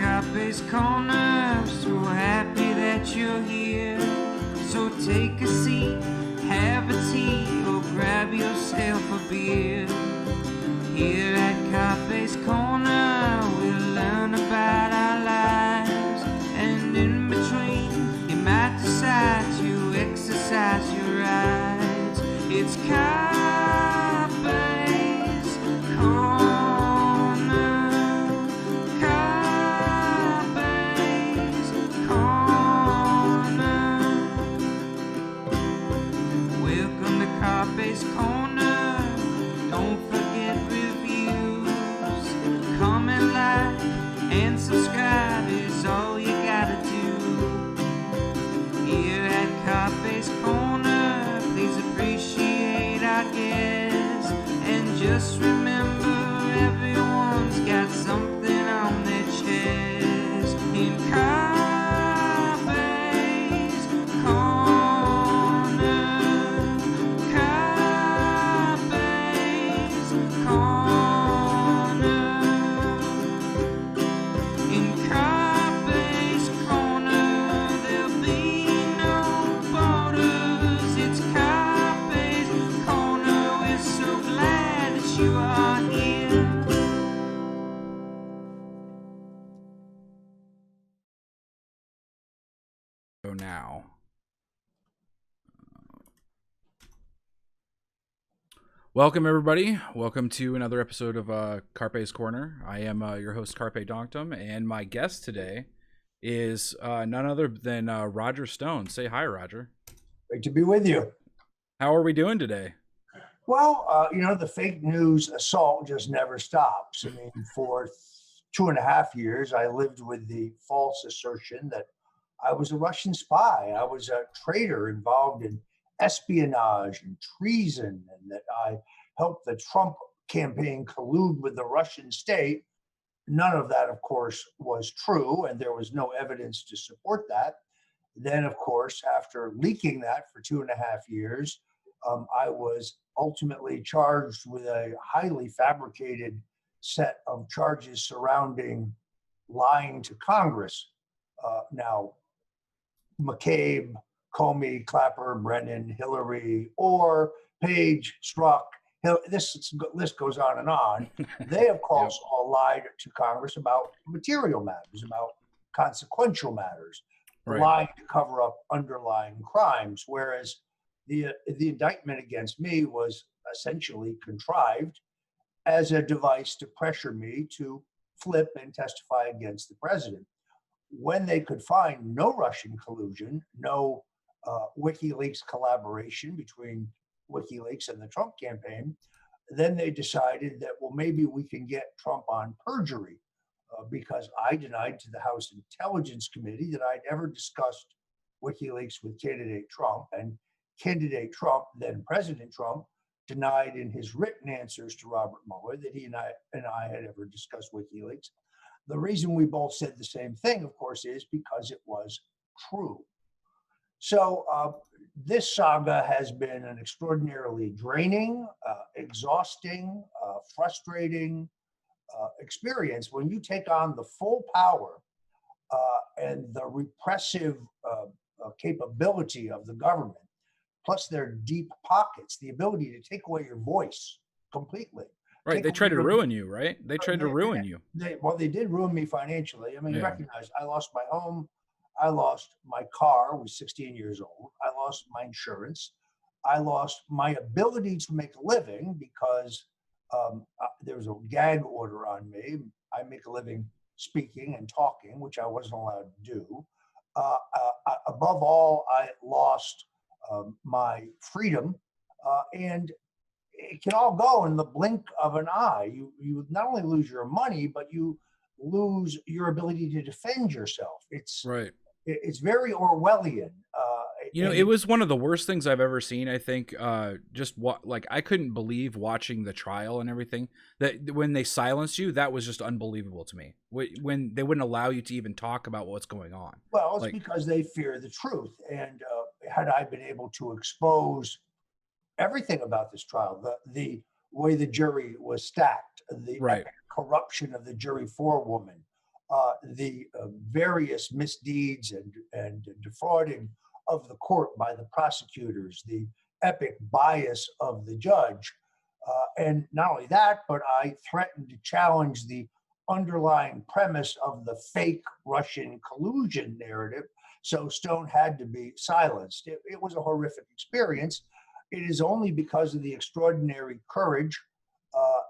Carpe's corner, so happy that you're here. So take a seat, have a tea, or grab yourself a beer. Here at Carpe's corner, we'll learn about our lives. And in between, you might decide to exercise your rights. It's Carpe's corner. Carpe's corner. Welcome to Carpe's corner. Don't forget reviews. Comment, like, and subscribe is all you gotta do. Here at Carpe's corner, please appreciate our guests. And just remember, everyone's got something on their chest. In Carpe's corner. Carpe's corner. In Carpe's corner, there'll be no borders. It's Carpe's corner. We're so glad that you are here. Go now. Welcome, everybody. Welcome to another episode of Carpe's Corner. I am your host, CarpeDonktum, and my guest today is none other than Roger Stone. Say hi, Roger. Great to be with you. How are we doing today? Well, the fake news assault just never stops. I mean, for 2.5 years, I lived with the false assertion that I was a Russian spy. I was a traitor involved in espionage and treason, and that I helped the Trump campaign collude with the Russian state. None of that, of course, was true, and there was no evidence to support that. Then, of course, after leaking that for 2.5 years, I was ultimately charged with a highly fabricated set of charges surrounding lying to Congress. Now, McCabe, Comey, Clapper, Brennan, Hillary, Orr, Page, Strzok, this list goes on and on. They, of course, all lied to Congress about material matters, about consequential matters, lying to cover up underlying crimes, whereas the indictment against me was essentially contrived as a device to pressure me to flip and testify against the president. When they could find no Russian collusion, no WikiLeaks collaboration between WikiLeaks and the Trump campaign, then they decided that, well, maybe we can get Trump on perjury, because I denied to the House Intelligence Committee that I'd ever discussed WikiLeaks with candidate Trump, and candidate Trump, then President Trump, denied in his written answers to Robert Mueller that he and I had ever discussed WikiLeaks. The reason we both said the same thing, of course, is because it was true. So this saga has been an extraordinarily draining, exhausting, frustrating experience when you take on the full power and the repressive capability of the government, plus their deep pockets, the ability to take away your voice completely. Right, they tried to ruin you, right? They tried to ruin you. They did ruin me financially. I mean, you recognize I lost my home. I lost my car. I was 16 years old. I lost my insurance. I lost my ability to make a living because there was a gag order on me. I make a living speaking and talking, which I wasn't allowed to do. Above all, I lost my freedom, and it can all go in the blink of an eye. You not only lose your money, but you lose your ability to defend yourself. It's very Orwellian. It was one of the worst things I've ever seen. I think just like I couldn't believe watching the trial and everything, that when they silenced you, that was just unbelievable to me. When they wouldn't allow you to even talk about what's going on. Well, it's because they fear the truth. And had I been able to expose everything about this trial, the way the jury was stacked, the corruption of the jury forewoman, the various misdeeds and defrauding of the court by the prosecutors, the epic bias of the judge. And not only that, but I threatened to challenge the underlying premise of the fake Russian collusion narrative. So Stone had to be silenced. It was a horrific experience. It is only because of the extraordinary courage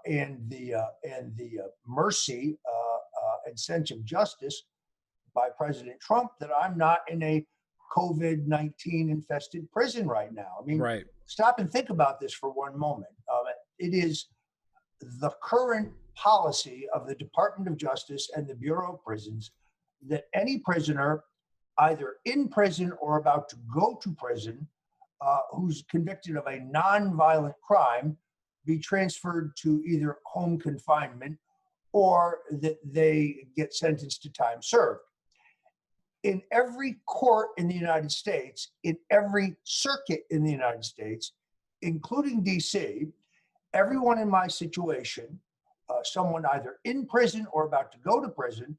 and the mercy and sense of justice by President Trump that I'm not in a COVID-19 infested prison right now. I mean, Right. stop and think about this for one moment. It is the current policy of the Department of Justice and the Bureau of Prisons that any prisoner, either in prison or about to go to prison, who's convicted of a non-violent crime, be transferred to either home confinement or that they get sentenced to time served. In every court in the United States, in every circuit in the United States, including DC, everyone in my situation, someone either in prison or about to go to prison,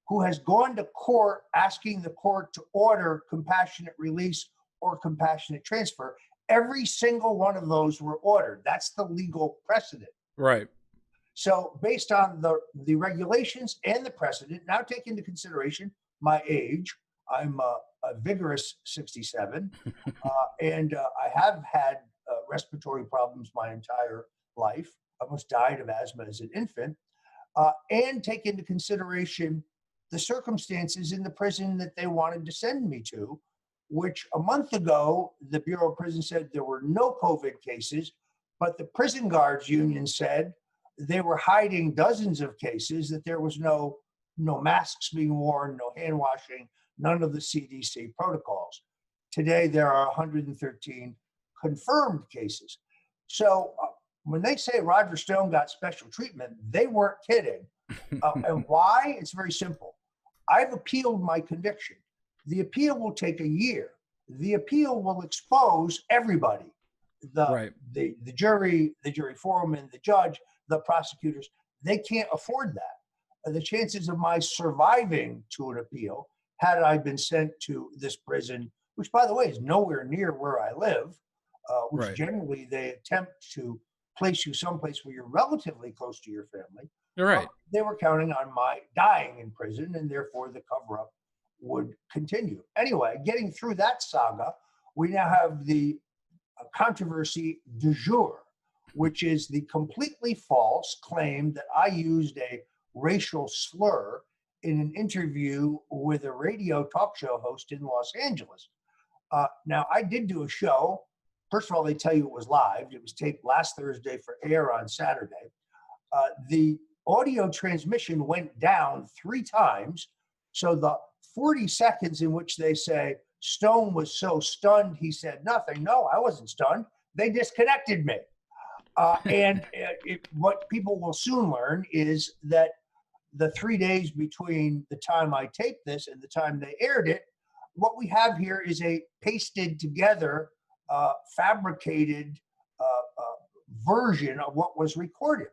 who has gone to court asking the court to order compassionate release or compassionate transfer, every single one of those were ordered. That's the legal precedent. Right. So based on the regulations and the precedent, now take into consideration my age. I'm a vigorous 67, and I have had respiratory problems my entire life. I almost died of asthma as an infant, and take into consideration the circumstances in the prison that they wanted to send me to, which a month ago, the Bureau of Prisons said there were no COVID cases, but the prison guards union said they were hiding dozens of cases, that there was no masks being worn, no hand washing, none of the CDC protocols. Today, there are 113 confirmed cases. So when they say Roger Stone got special treatment, they weren't kidding. And why? It's very simple. I've appealed my conviction. The appeal will take a year. The appeal will expose everybody, the jury, the jury foreman, the judge, the prosecutors. They can't afford that. The chances of my surviving to an appeal, had I been sent to this prison, which by the way is nowhere near where I live, which generally they attempt to place you someplace where you're relatively close to your family. You're right. They were counting on my dying in prison, and therefore the cover-up would continue. Anyway, getting through that saga, we now have the controversy du jour, which is the completely false claim that I used a racial slur in an interview with a radio talk show host in Los Angeles. Now, I did do a show. First of all, they tell you it was live. It was taped last Thursday for air on Saturday. The audio transmission went down 3 times. So the 40 seconds in which they say Stone was so stunned, he said nothing. No, I wasn't stunned. They disconnected me. What people will soon learn is that the 3 days between the time I taped this and the time they aired it, what we have here is a pasted together, fabricated version of what was recorded.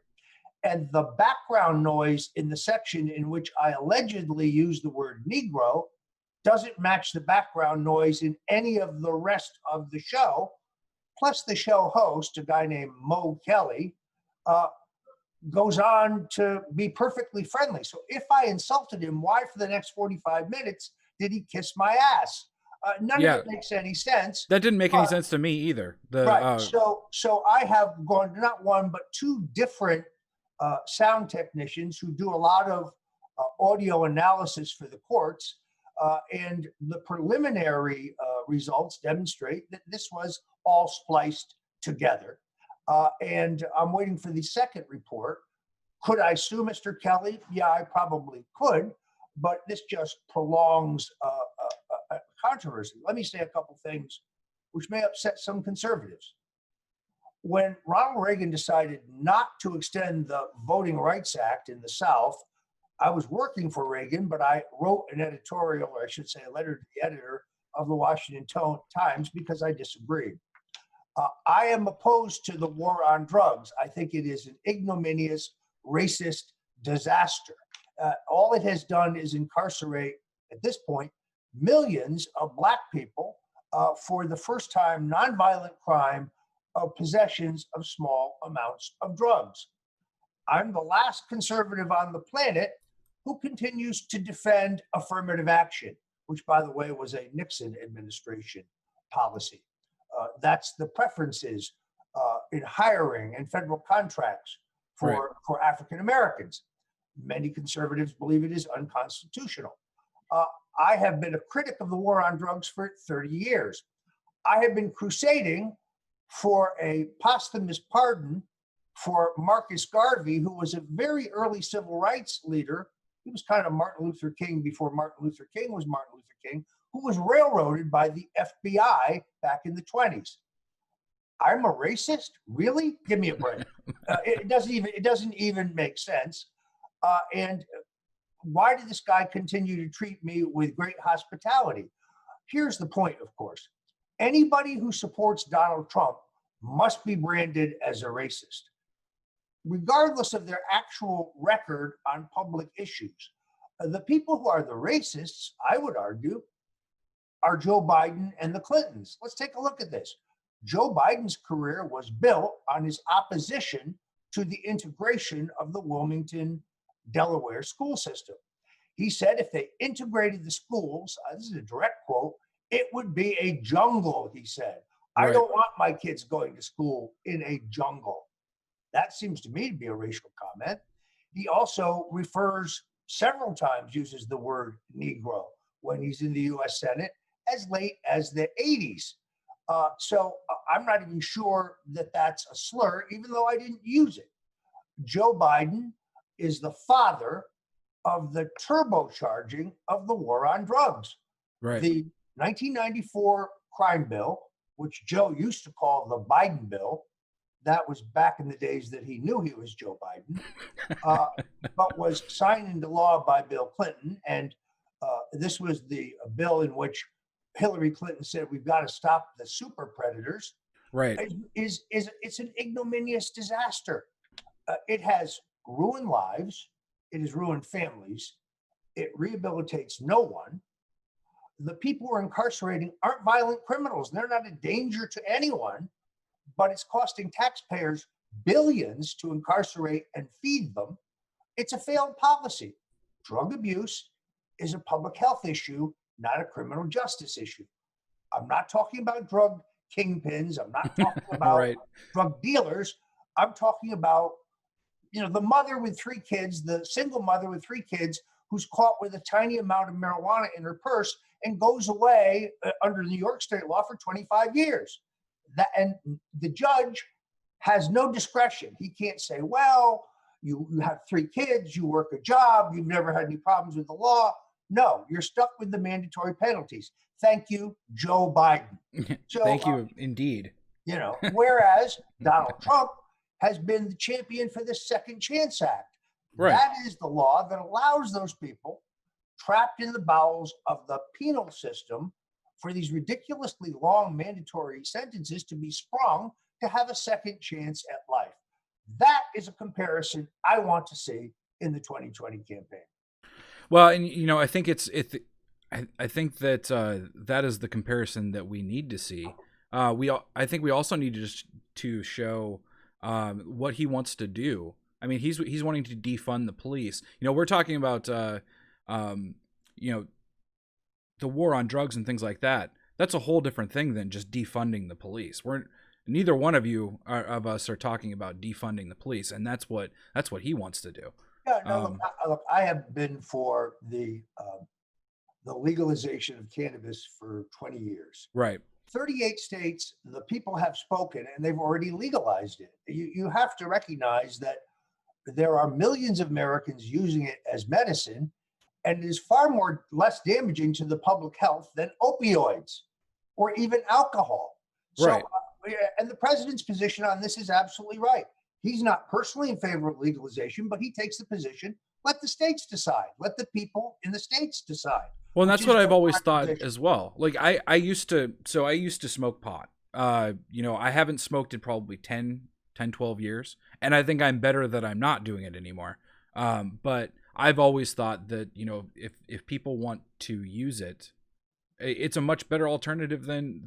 And the background noise in the section in which I allegedly used the word Negro doesn't match the background noise in any of the rest of the show. Plus the show host, a guy named Mo Kelly, goes on to be perfectly friendly. So if I insulted him, why for the next 45 minutes did he kiss my ass? None of it makes any sense. That didn't make any sense to me either. So I have gone to not one, but 2 different sound technicians who do a lot of audio analysis for the courts. And the preliminary results demonstrate that this was all spliced together. And I'm waiting for the second report. Could I sue Mr. Kelly? Yeah, I probably could, but this just prolongs a controversy. Let me say a couple things which may upset some conservatives. When Ronald Reagan decided not to extend the Voting Rights Act in the South, I was working for Reagan, but I wrote an editorial, or I should say a letter to the editor of the Washington Times because I disagreed. I am opposed to the war on drugs. I think it is an ignominious, racist disaster. All it has done is incarcerate, at this point, millions of Black people for the first time nonviolent crime of possessions of small amounts of drugs. I'm the last conservative on the planet who continues to defend affirmative action, which, by the way, was a Nixon administration policy. That's the preferences in hiring and federal contracts for African Americans. Many conservatives believe it is unconstitutional. I have been a critic of the war on drugs for 30 years. I have been crusading for a posthumous pardon for Marcus Garvey, who was a very early civil rights leader. He was kind of Martin Luther King before Martin Luther King was Martin Luther King, who was railroaded by the FBI back in the 20s. I'm a racist? Really? Give me a break. It doesn't even make sense. And why did this guy continue to treat me with great hospitality? Here's the point, of course. Anybody who supports Donald Trump must be branded as a racist, regardless of their actual record on public issues. The people who are the racists, I would argue, are Joe Biden and the Clintons. Let's take a look at this. Joe Biden's career was built on his opposition to the integration of the Wilmington, Delaware school system. He said if they integrated the schools, this is a direct quote, it would be a jungle, he said. I don't want my kids going to school in a jungle. That seems to me to be a racial comment. He also refers several times, uses the word Negro when he's in the US Senate as late as the 80s. So I'm not even sure that that's a slur, even though I didn't use it. Joe Biden is the father of the turbocharging of the war on drugs. Right. The 1994 crime bill, which Joe used to call the Biden bill, that was back in the days that he knew he was Joe Biden, but was signed into law by Bill Clinton. And this was the bill in which Hillary Clinton said, we've got to stop the super predators. Right. It's an ignominious disaster. It has ruined lives. It has ruined families. It rehabilitates no one. The people who are incarcerating aren't violent criminals. They're not a danger to anyone, but it's costing taxpayers billions to incarcerate and feed them. It's a failed policy. Drug abuse is a public health issue, not a criminal justice issue. I'm not talking about drug kingpins. I'm not talking about drug dealers. I'm talking about, the mother with 3 kids, the single mother with 3 kids who's caught with a tiny amount of marijuana in her purse and goes away under New York state law for 25 years. And the judge has no discretion. He can't say, well, you have 3 kids, you work a job, you've never had any problems with the law. No, you're stuck with the mandatory penalties. Thank you, Joe Biden. So, thank you, indeed. Whereas Donald Trump has been the champion for the Second Chance Act. Right. That is the law that allows those people trapped in the bowels of the penal system for these ridiculously long mandatory sentences to be sprung to have a second chance at life. That is a comparison I want to see in the 2020 campaign. Well, and I think I think that that is the comparison that we need to see. I think we also need to show what he wants to do. I mean, he's wanting to defund the police. We're talking about the war on drugs and things like that. That's a whole different thing than just defunding the police. Neither one of us are talking about defunding the police, and that's what he wants to do. Yeah, no, look, I have been for the legalization of cannabis for 20 years. Right. 38 states, the people have spoken, and they've already legalized it. You have to recognize that there are millions of Americans using it as medicine, and it is far less damaging to the public health than opioids or even alcohol. Right. So, and the president's position on this is absolutely right. He's not personally in favor of legalization, but he takes the position, let the states decide. Let the people in the states decide. Well, and that's what I've always thought as well. Like I used to smoke pot. I haven't smoked in probably 10, 12 years. And I think I'm better that I'm not doing it anymore. But I've always thought that, you know, if people want to use it, it's a much better alternative than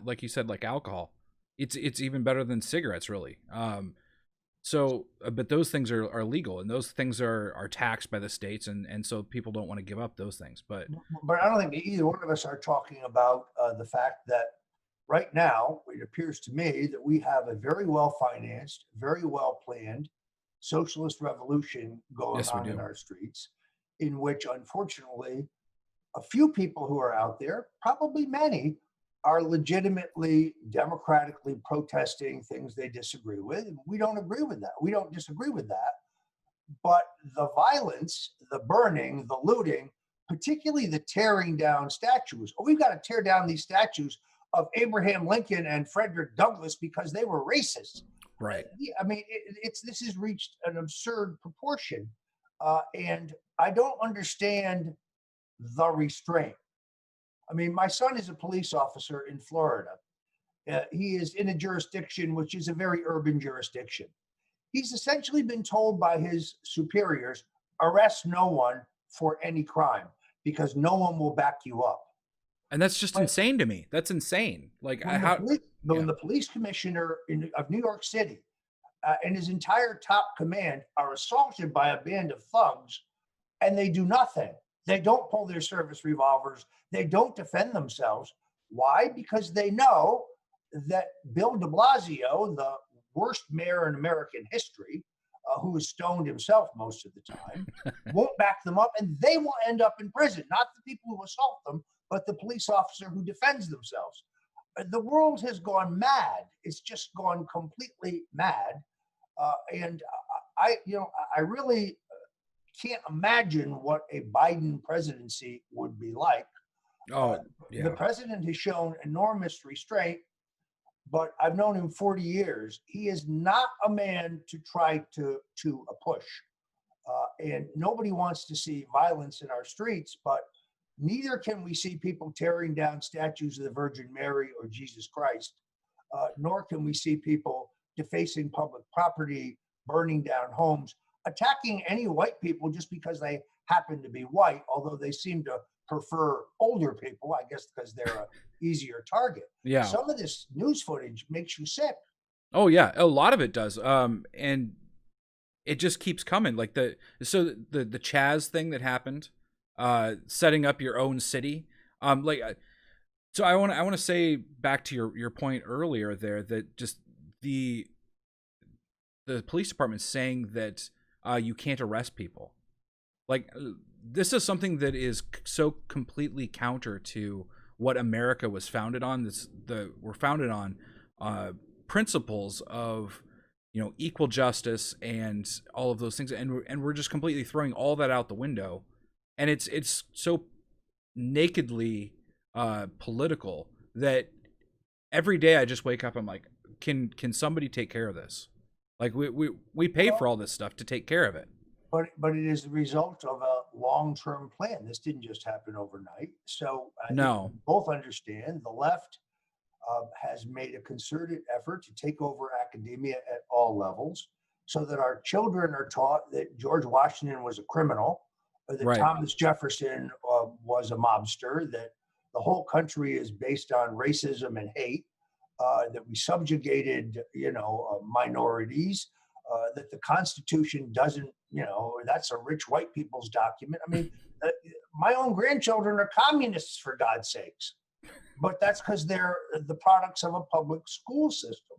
like you said, like alcohol. It's even better than cigarettes, really. But those things are legal, and those things are taxed by the states, and so people don't want to give up those things. But I don't think either one of us are talking about the fact that right now it appears to me that we have a very well financed, very well planned socialist revolution going yes, we on in do. our streets, in which unfortunately a few people who are out there, probably many, are legitimately democratically protesting things they disagree with. We don't agree with that. We don't disagree with that. But the violence, the burning, the looting, particularly the tearing down statues. Oh, we've got to tear down these statues of Abraham Lincoln and Frederick Douglass because they were racist. Right. I mean, this has reached an absurd proportion, and I don't understand the restraint. I mean, my son is a police officer in Florida. He is in a jurisdiction which is a very urban jurisdiction. He's essentially been told by his superiors, arrest no one for any crime because no one will back you up. And that's just insane to me. That's insane. Like when the police commissioner of New York City and his entire top command are assaulted by a band of thugs, and they do nothing. They don't pull their service revolvers. They don't defend themselves. Why? Because they know that Bill de Blasio, the worst mayor in American history, who is stoned himself most of the time, won't back them up, and they will end up in prison. Not the people who assault them, but the police officer who defends themselves. The world has gone mad. It's just gone completely mad. And I really can't imagine what a Biden presidency would be like. Oh, yeah. The president has shown enormous restraint, but I've known him 40 years. He is not a man to try to push. And nobody wants to see violence in our streets, but neither can we see people tearing down statues of the Virgin Mary or Jesus Christ, nor can we see people defacing public property, burning down homes, attacking any white people just because they happen to be white, although they seem to prefer older people, I guess because they're an easier target. Yeah. Some of this news footage makes you sick. Oh yeah, a lot of it does. And it just keeps coming. Like the Chaz thing that happened, setting up your own city. So I want to say back to your point earlier there that just the police department saying that you can't arrest people. Like this is something that is so completely counter to what America was founded on. We're founded on principles of, you know, equal justice and all of those things, and we're just completely throwing all that out the window, and it's so nakedly political that every day I just wake up, I'm like, can somebody take care of this? Like we pay for all this stuff to take care of it. But it is the result of a long-term plan. This didn't just happen overnight. So I think we both understand the left has made a concerted effort to take over academia at all levels so that our children are taught that George Washington was a criminal, or that Thomas Jefferson was a mobster, that the whole country is based on racism and hate, that we subjugated, minorities, that the Constitution doesn't, that's a rich white people's document. I mean, my own grandchildren are communists, for God's sakes, but that's because they're the products of a public school system.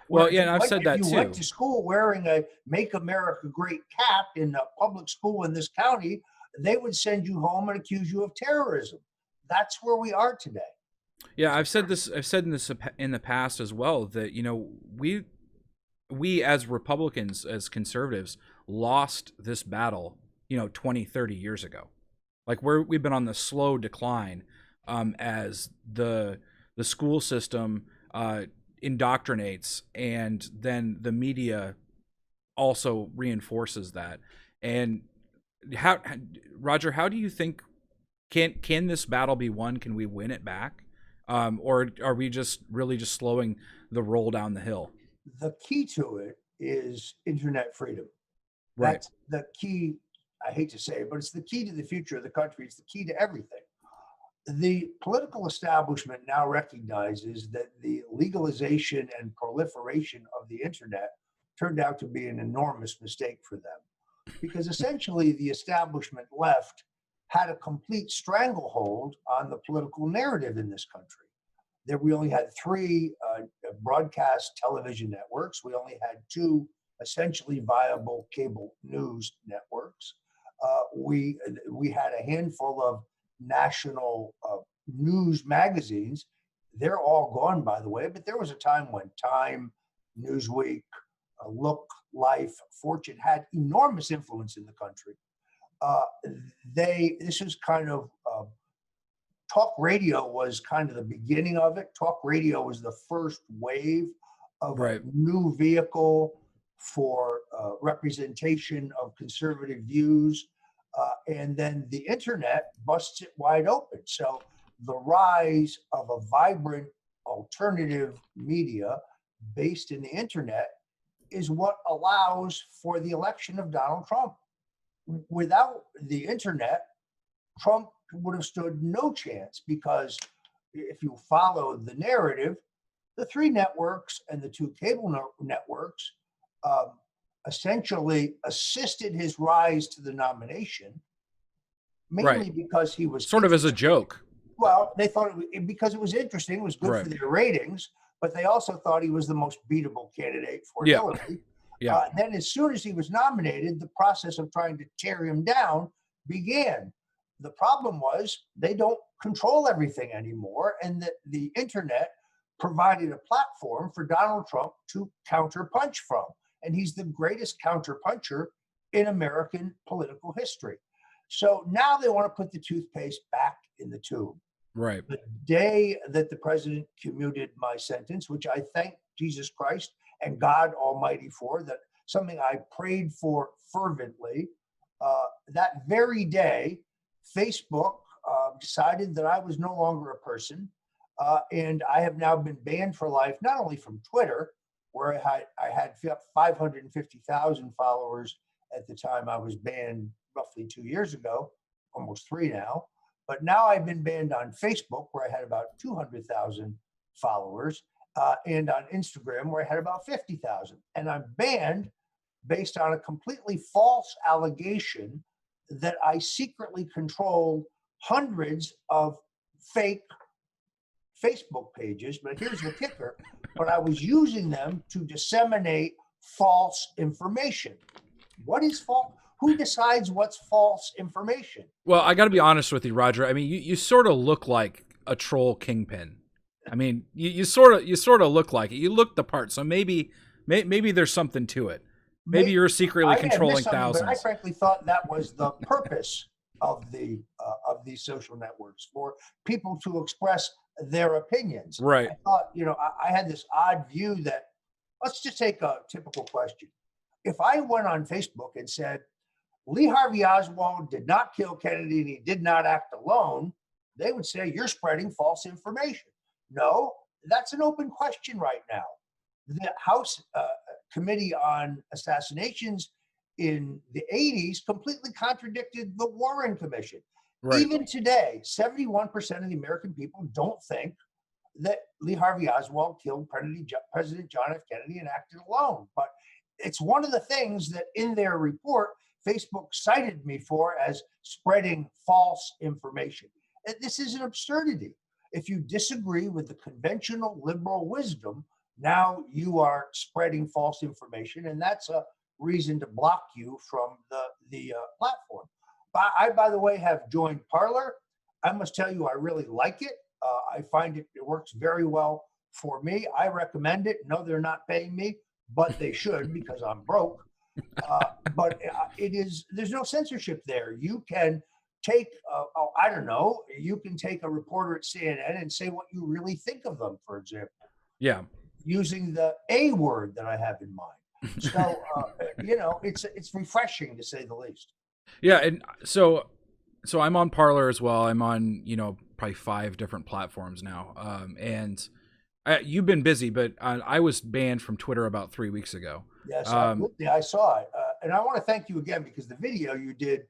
Well, yeah, and I've said that too. If you went to school wearing a Make America Great cap in a public school in this county, they would send you home and accuse you of terrorism. That's where we are today. Yeah, I've said this in the past as well, that, we as Republicans, as conservatives, lost this battle, 20, 30 years ago. Like we've been on the slow decline as the school system indoctrinates, and then the media also reinforces that. And Roger, how do you think can this battle be won? Can we win it back? Or are we just slowing the roll down the hill? The key to it is internet freedom. Right. That's the key. I hate to say it, but it's the key to the future of the country. It's the key to everything. The political establishment now recognizes that the legalization and proliferation of the internet turned out to be an enormous mistake for them, because essentially the establishment left had a complete stranglehold on the political narrative in this country. There, we only had three broadcast television networks. We only had two essentially viable cable news networks. We had a handful of national news magazines. They're all gone, by the way, but there was a time when Time, Newsweek, Look, Life, Fortune had enormous influence in the country. This was kind of talk radio was kind of the beginning of it. Talk radio was the first wave of a new vehicle for representation of conservative views. And then the internet busts it wide open. So the rise of a vibrant alternative media based in the internet is what allows for the election of Donald Trump. Without the internet, Trump would have stood no chance, because if you follow the narrative, the three networks and the two cable networks essentially assisted his rise to the nomination, mainly because he was sort of as a joke. Well, they thought because it was interesting, it was good for their ratings, but they also thought he was the most beatable candidate for Hillary. Then as soon as he was nominated, the process of trying to tear him down began. The problem was they don't control everything anymore, and that the internet provided a platform for Donald Trump to counterpunch from. And he's the greatest counterpuncher in American political history. So now they want to put the toothpaste back in the tube. Right. The day that the president commuted my sentence, which I thank Jesus Christ and God Almighty for, that something I prayed for fervently, that very day, Facebook decided that I was no longer a person. And I have now been banned for life, not only from Twitter, where I had 550,000 followers at the time I was banned roughly 2 years ago, almost 3 now. But now I've been banned on Facebook, where I had about 200,000 followers, and on Instagram, where I had about 50,000. And I'm banned based on a completely false allegation that I secretly controlled hundreds of fake Facebook pages. But here's the kicker: but I was using them to disseminate false information. What is false? Who decides what's false information? Well, I got to be honest with you, Roger. I mean, you sort of look like a troll kingpin. I mean, you sort of look like it. You look the part. So maybe there's something to it. Maybe you're secretly controlling thousands. But I frankly thought that was the purpose of these social networks, for people to express their opinions. Right. I thought, I had this odd view that, let's just take a typical question. If I went on Facebook and said, Lee Harvey Oswald did not kill Kennedy and he did not act alone, they would say you're spreading false information. No, that's an open question right now. The House Committee on Assassinations in the 80s completely contradicted the Warren Commission. Right. Even today, 71% of the American people don't think that Lee Harvey Oswald killed President John F. Kennedy and acted alone. But it's one of the things that in their report, Facebook cited me for as spreading false information. This is an absurdity. If you disagree with the conventional liberal wisdom, now you are spreading false information, and that's a reason to block you from the platform. I, by the way, have joined Parler. I must tell you, I really like it. I find it works very well for me. I recommend it. No, they're not paying me, but they should, because I'm broke. But there's no censorship there. You can take, you can take a reporter at CNN and say what you really think of them, for example. Yeah. Using the A word that I have in mind. So, it's refreshing, to say the least. Yeah. And so I'm on Parler as well. I'm on, probably 5 different platforms now. And you've been busy, but I was banned from Twitter about 3 weeks ago. Yes, I saw it. And I want to thank you again, because the video you did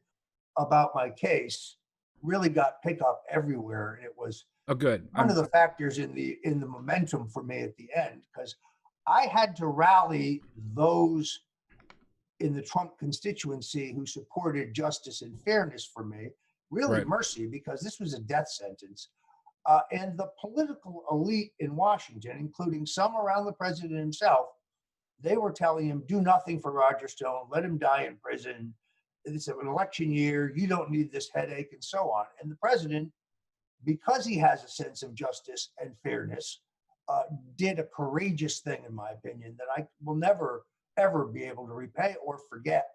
about my case really got pick up everywhere, and it was Oh, good. one of the factors in the momentum for me at the end, because I had to rally those in the Trump constituency who supported justice and fairness for me, really Right. mercy, because this was a death sentence. And the political elite in Washington, including some around the president himself, they were telling him, do nothing for Roger Stone, let him die in prison. It's an election year, you don't need this headache, and so on. And the president, because he has a sense of justice and fairness, did a courageous thing, in my opinion, that I will never, ever be able to repay or forget,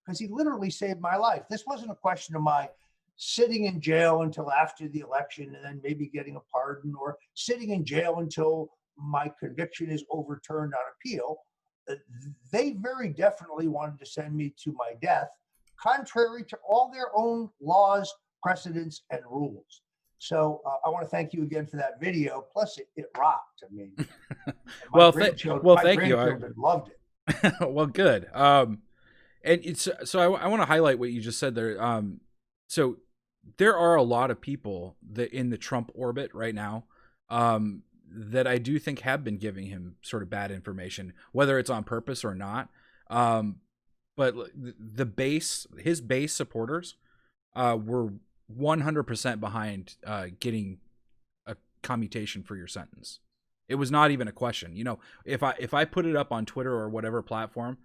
because he literally saved my life. This wasn't a question of my sitting in jail until after the election and then maybe getting a pardon, or sitting in jail until my conviction is overturned on appeal. They very definitely wanted to send me to my death, contrary to all their own laws, precedents, and rules. So I want to thank you again for that video. Plus, it rocked. I mean, Well, my thank you. grandchildren loved it. Well, good. And it's so I want to highlight what you just said there. So there are a lot of people that in the Trump orbit right now, that I do think have been giving him sort of bad information, whether it's on purpose or not. But his base supporters, were 100% behind getting a commutation for your sentence. It was not even a question. You know, if I put it up on Twitter or whatever platform,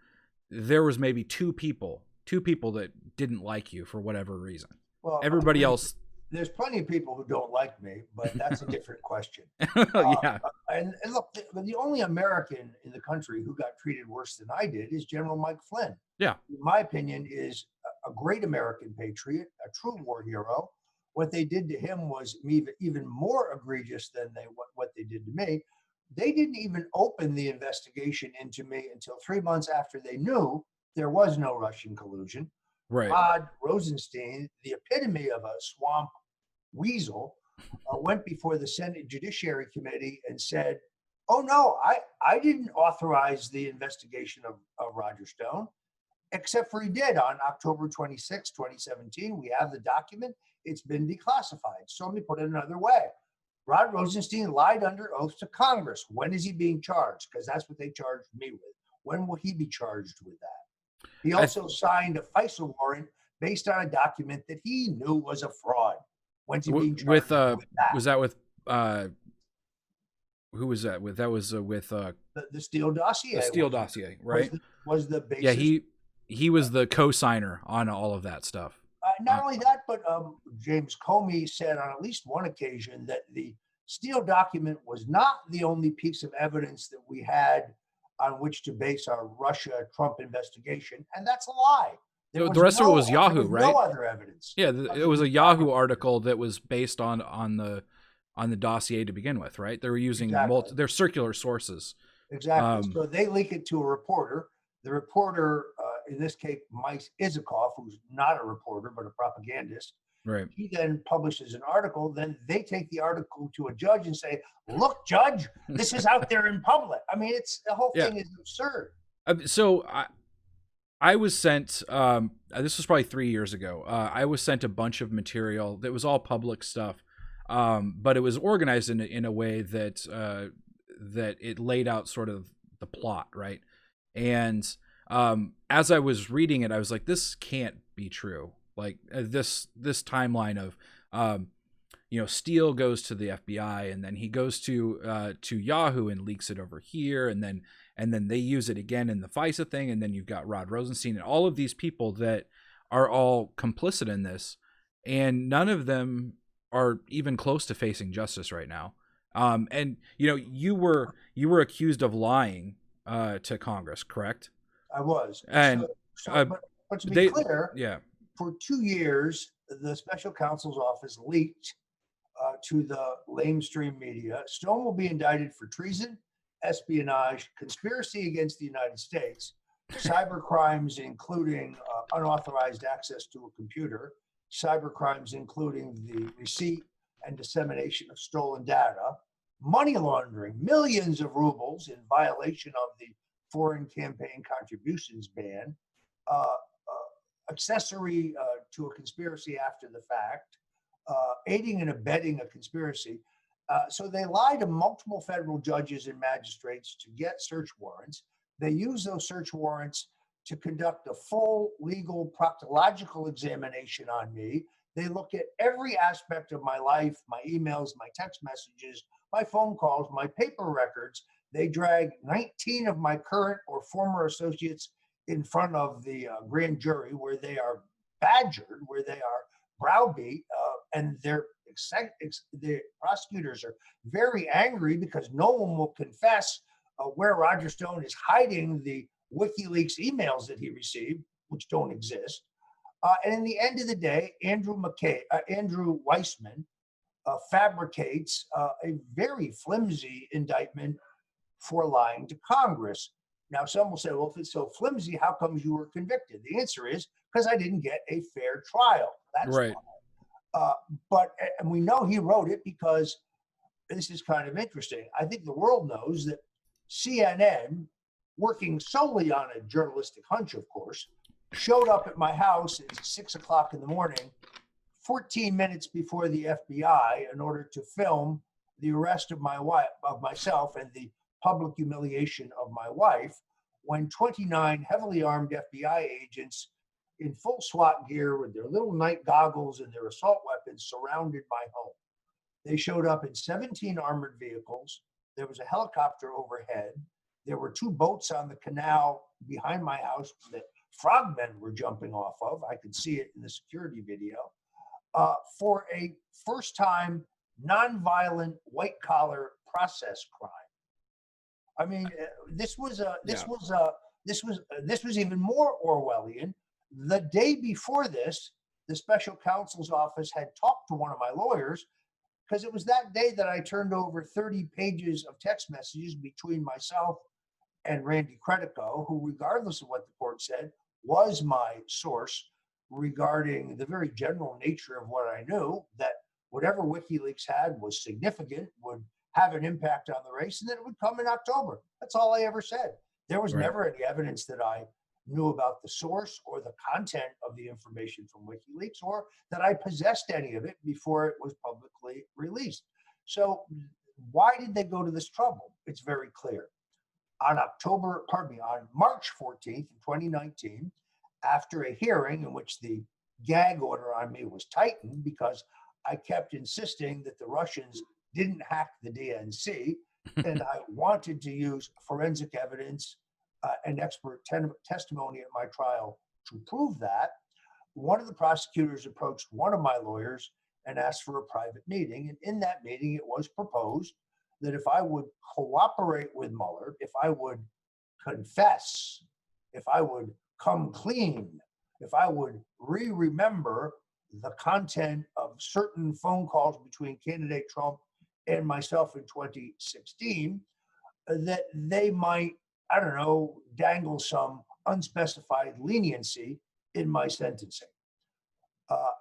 there was maybe two people that didn't like you for whatever reason. Well, Everybody else. There's plenty of people who don't like me, but that's a different question. Yeah. And look, the only American in the country who got treated worse than I did is General Mike Flynn. Yeah. In my opinion, is a great American patriot, a true war hero. What they did to him was even more egregious than what they did to me. They didn't even open the investigation into me until 3 months after they knew there was no Russian collusion. Right. Rod Rosenstein, the epitome of a swamp weasel, went before the Senate Judiciary Committee and said, oh no, I didn't authorize the investigation of Roger Stone, except for he did on October 26, 2017. We have the document. It's been declassified. So let me put it another way. Rod Rosenstein lied under oath to Congress. When is he being charged? Because that's what they charged me with. When will he be charged with that? He also signed a FISA warrant based on a document that he knew was a fraud. When's he being charged with that? Was that with who was that with? That was with the Steele dossier. The Steele dossier, right? Was the basis. Yeah, he was the co-signer on all of that stuff. Not only that, but James Comey said on at least one occasion that the Steele document was not the only piece of evidence that we had on which to base our Russia-Trump investigation, and that's a lie. The rest of it was Yahoo, right? No other evidence. Yeah, it was a Yahoo article that was based on the dossier to begin with, right? They were using their circular sources. Exactly. So they leak it to a reporter. The reporter, in this case, Mike Isikoff, who's not a reporter but a propagandist, right? He then publishes an article. Then they take the article to a judge and say, "Look, judge, this is out there in public." I mean, the whole thing is absurd. So I was sent. This was probably 3 years ago. I was sent a bunch of material that was all public stuff, but it was organized in a way that that it laid out sort of the plot, right? And as I was reading it, I was like, this can't be true. Like this timeline of, Steele goes to the FBI and then he goes to Yahoo and leaks it over here. And then they use it again in the FISA thing. And then you've got Rod Rosenstein and all of these people that are all complicit in this. And none of them are even close to facing justice right now. And you were accused of lying to Congress, correct? I was. And but to be clear, yeah, for 2 years, the special counsel's office leaked to the lamestream media. Stone will be indicted for treason, espionage, conspiracy against the United States, cyber crimes including unauthorized access to a computer, cyber crimes including the receipt and dissemination of stolen data, money laundering, millions of rubles in violation of the foreign campaign contributions ban, accessory to a conspiracy after the fact, aiding and abetting a conspiracy. So they lie to multiple federal judges and magistrates to get search warrants. They use those search warrants to conduct a full legal proctological examination on me. They look at every aspect of my life, my emails, my text messages, my phone calls, my paper records. They drag 19 of my current or former associates in front of the grand jury, where they are badgered, where they are browbeat, and the prosecutors are very angry because no one will confess where Roger Stone is hiding the WikiLeaks emails that he received, which don't exist. And in the end of the day, Andrew Weissman fabricates a very flimsy indictment for lying to Congress. Now, some will say, well, if it's so flimsy, how come you were convicted? The answer is because I didn't get a fair trial. That's right. why. And we know he wrote it because this is kind of interesting. I think the world knows that CNN, working solely on a journalistic hunch, of course, showed up at my house at 6 o'clock in the morning, 14 minutes before the FBI, in order to film the arrest of myself and the public humiliation of my wife, when 29 heavily armed FBI agents in full SWAT gear with their little night goggles and their assault weapons surrounded my home. They showed up in 17 armored vehicles. There was a helicopter overhead. There were 2 boats on the canal behind my house that frogmen were jumping off of. I could see it in the security video. For a first-time nonviolent white-collar process crime. I mean, this was even more Orwellian. The day before this, the special counsel's office had talked to one of my lawyers, because it was that day that I turned over 30 pages of text messages between myself and Randy Credico, who, regardless of what the court said, was my source regarding the very general nature of what I knew, that whatever WikiLeaks had was significant, would have an impact on the race, and that it would come in October. That's all I ever said. There was never any evidence that I knew about the source or the content of the information from WikiLeaks, or that I possessed any of it before it was publicly released. So why did they go to this trouble? It's very clear. On March 14th, 2019, after a hearing in which the gag order on me was tightened because I kept insisting that the Russians didn't hack the DNC, and I wanted to use forensic evidence and expert testimony at my trial to prove that, one of the prosecutors approached one of my lawyers and asked for a private meeting. And in that meeting, it was proposed that if I would cooperate with Mueller, if I would confess, if I would come clean, if I would remember the content of certain phone calls between candidate Trump and myself in 2016, that they might, I don't know, dangle some unspecified leniency in my sentencing.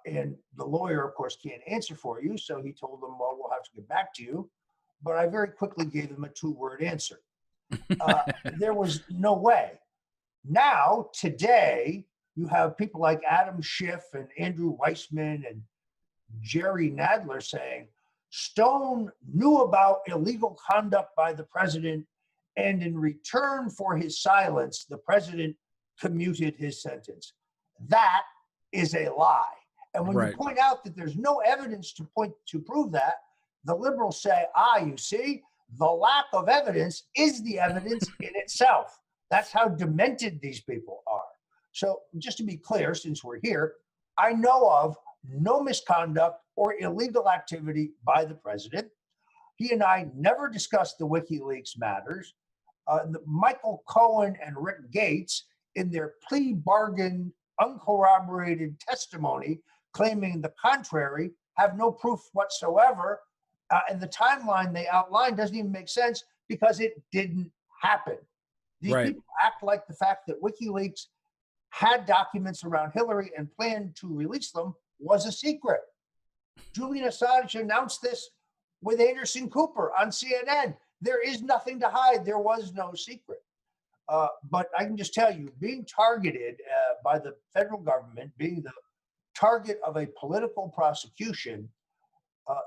And the lawyer, of course, can't answer for you. So he told them, well, we'll have to get back to you. But I very quickly gave him a 2-word answer. There was no way. Now, today, you have people like Adam Schiff and Andrew Weissman and Jerry Nadler saying Stone knew about illegal conduct by the president, and in return for his silence, the president commuted his sentence. That is a lie. And when you point out that there's no evidence to prove that, the liberals say, you see, the lack of evidence is the evidence in itself. That's how demented these people are. So just to be clear, since we're here, I know of no misconduct or illegal activity by the president. He and I never discussed the WikiLeaks matters. Michael Cohen and Rick Gates, in their plea bargain, uncorroborated testimony, claiming the contrary, have no proof whatsoever. And the timeline they outlined doesn't even make sense because it didn't happen. These people act like the fact that WikiLeaks had documents around Hillary and planned to release them was a secret. Julian Assange announced this with Anderson Cooper on CNN. There is nothing to hide. There was no secret. But I can just tell you, being targeted by the federal government, being the target of a political prosecution,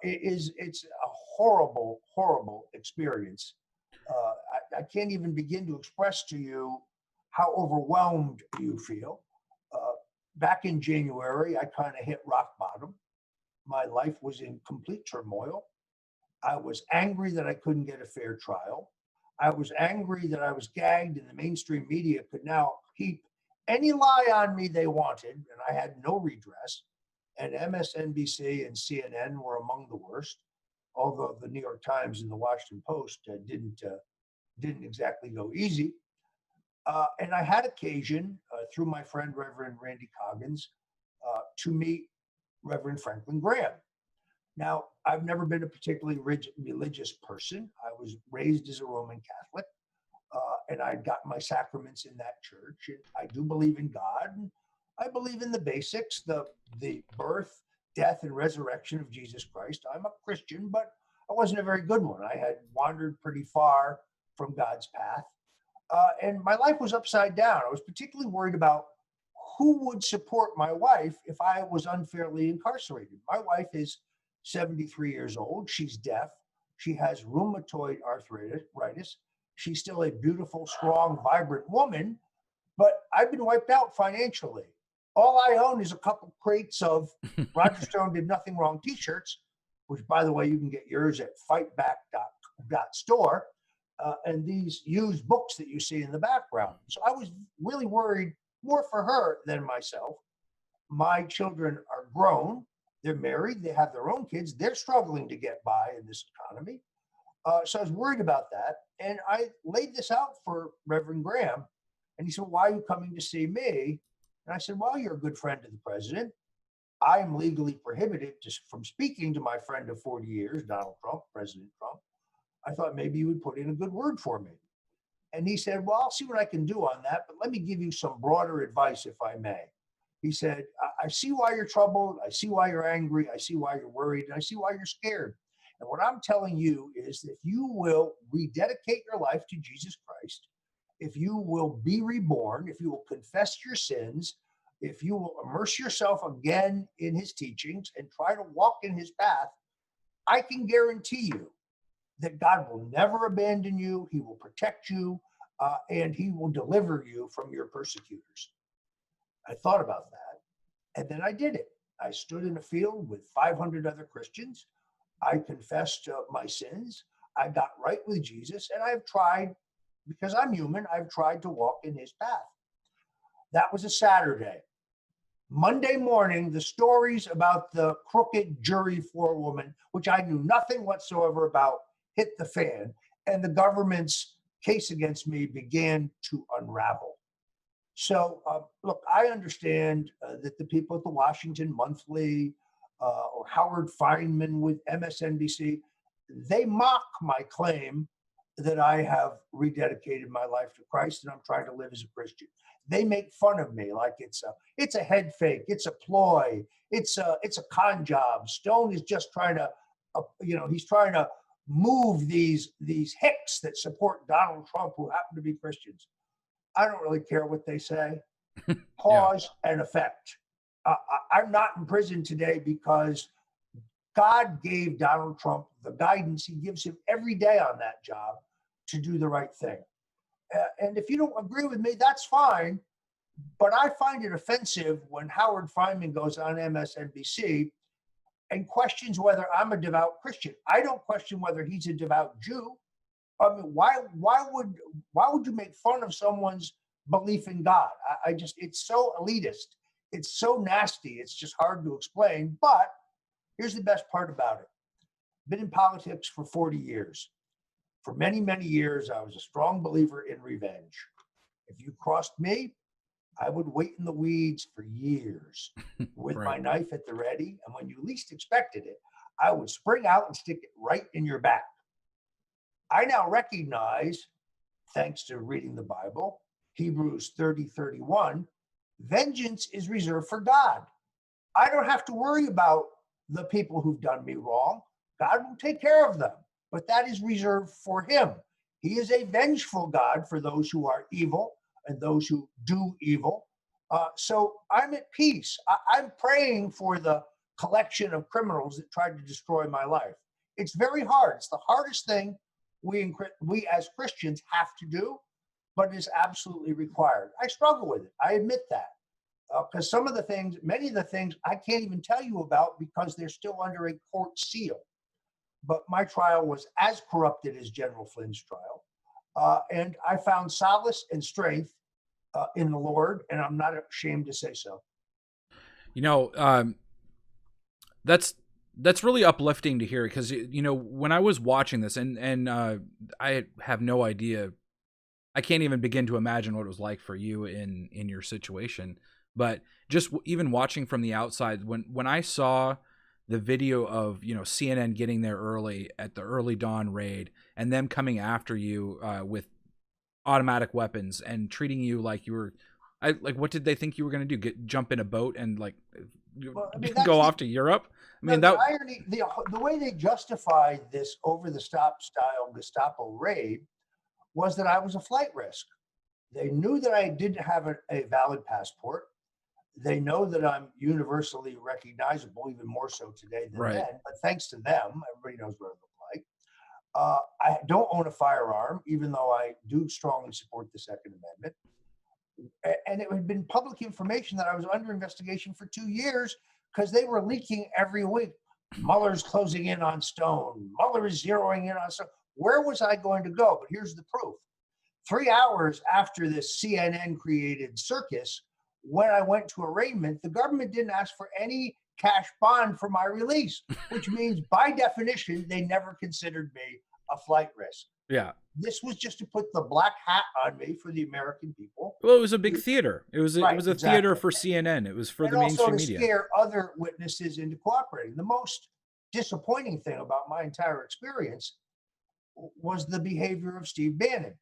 it's a horrible, horrible experience. I can't even begin to express to you how overwhelmed you feel. Back in January, I kind of hit rock bottom. My life was in complete turmoil. I was angry that I couldn't get a fair trial. I was angry that I was gagged and the mainstream media could now heap any lie on me they wanted, and I had no redress. And MSNBC and CNN were among the worst, although the New York Times and the Washington Post didn't exactly go easy. And I had occasion, through my friend Reverend Randy Coggins, to meet Reverend Franklin Graham. Now, I've never been a particularly religious person. I was raised as a Roman Catholic, and I got my sacraments in that church. And I do believe in God. And I believe in the basics, the birth, death, and resurrection of Jesus Christ. I'm a Christian, but I wasn't a very good one. I had wandered pretty far from God's path. And my life was upside down. I was particularly worried about who would support my wife if I was unfairly incarcerated. My wife is 73 years old. She's deaf. She has rheumatoid arthritis. She's still a beautiful, strong, vibrant woman, but I've been wiped out financially. All I own is a couple crates of Roger Stone Did Nothing Wrong t-shirts, which, by the way, you can get yours at fightback.store. And these used books that you see in the background. So I was really worried more for her than myself. My children are grown. They're married. They have their own kids. They're struggling to get by in this economy. So I was worried about that. And I laid this out for Reverend Graham. And he said, why are you coming to see me? And I said, well, you're a good friend of the president. I am legally prohibited from speaking to my friend of 40 years, Donald Trump, President Trump. I thought maybe you would put in a good word for me. And he said, well, I'll see what I can do on that, but let me give you some broader advice, if I may. He said, I see why you're troubled. I see why you're angry. I see why you're worried. And I see why you're scared. And what I'm telling you is that you will rededicate your life to Jesus Christ, if you will be reborn, if you will confess your sins, if you will immerse yourself again in his teachings and try to walk in his path, I can guarantee you that God will never abandon you. He will protect you, and he will deliver you from your persecutors. I thought about that, and then I did it. I stood in a field with 500 other Christians. I confessed my sins. I got right with Jesus, and I've tried, because I'm human, I've tried to walk in his path. That was a Saturday. Monday morning, the stories about the crooked jury forewoman, which I knew nothing whatsoever about, hit the fan, and the government's case against me began to unravel. So, look, I understand that the people at the Washington Monthly or Howard Feynman with MSNBC, they mock my claim that I have rededicated my life to Christ and I'm trying to live as a Christian. They make fun of me like it's a head fake, it's a ploy, it's a con job. Stone is just trying to, he's trying to move these hicks that support Donald Trump who happen to be Christians. I don't really care what they say. Cause and effect. I'm not in prison today because God gave Donald Trump the guidance he gives him every day on that job to do the right thing. And if you don't agree with me, that's fine. But I find it offensive when Howard Feynman goes on MSNBC and questions whether I'm a devout Christian. I don't question whether he's a devout Jew. I mean, why would you make fun of someone's belief in God? It's so elitist. It's so nasty. It's just hard to explain. But here's the best part about it. Been in politics for 40 years. For many, many years, I was a strong believer in revenge. If you crossed me, I would wait in the weeds for years with my knife at the ready. And when you least expected it, I would spring out and stick it right in your back. I now recognize, thanks to reading the Bible, Hebrews 30:31, vengeance is reserved for God. I don't have to worry about the people who've done me wrong. God will take care of them, but that is reserved for him. He is a vengeful God for those who are evil and those who do evil. So I'm at peace. I'm praying for the collection of criminals that tried to destroy my life. It's very hard. It's the hardest thing we as Christians have to do, but it is absolutely required. I struggle with it. I admit that. Because many of the things I can't even tell you about because they're still under a court seal. But my trial was as corrupted as General Flynn's trial. And I found solace and strength in the Lord, and I'm not ashamed to say so. You know, that's really uplifting to hear, because you know, when I was watching this, and I have no idea, I can't even begin to imagine what it was like for you in your situation. But just even watching from the outside, when I saw the video of, you know, CNN getting there early at the early dawn raid, and them coming after you with automatic weapons and treating you like you were, what did they think you were going to do? Jump in a boat and Well, I mean, go off to Europe? I mean, the irony, the way they justified this over the top style Gestapo raid was that I was a flight risk. They knew that I didn't have a valid passport. They know that I'm universally recognizable, even more so today than Right. then. But thanks to them, everybody knows what I look like. I don't own a firearm, even though I do strongly support the Second Amendment. And it had been public information that I was under investigation for 2 years because they were leaking every week. Mueller's closing in on Stone. Mueller is zeroing in on Stone. Where was I going to go? But here's the proof. 3 hours after this CNN created circus, when I went to arraignment, the government didn't ask for any cash bond for my release, which means by definition, they never considered me a flight risk. Yeah. This was just to put the black hat on me for the American people. Well, it was a big theater. It was Right, a exactly. theater for CNN. It was for And the mainstream also to media. scare other witnesses into cooperating. The most disappointing thing about my entire experience was the behavior of Steve Bannon.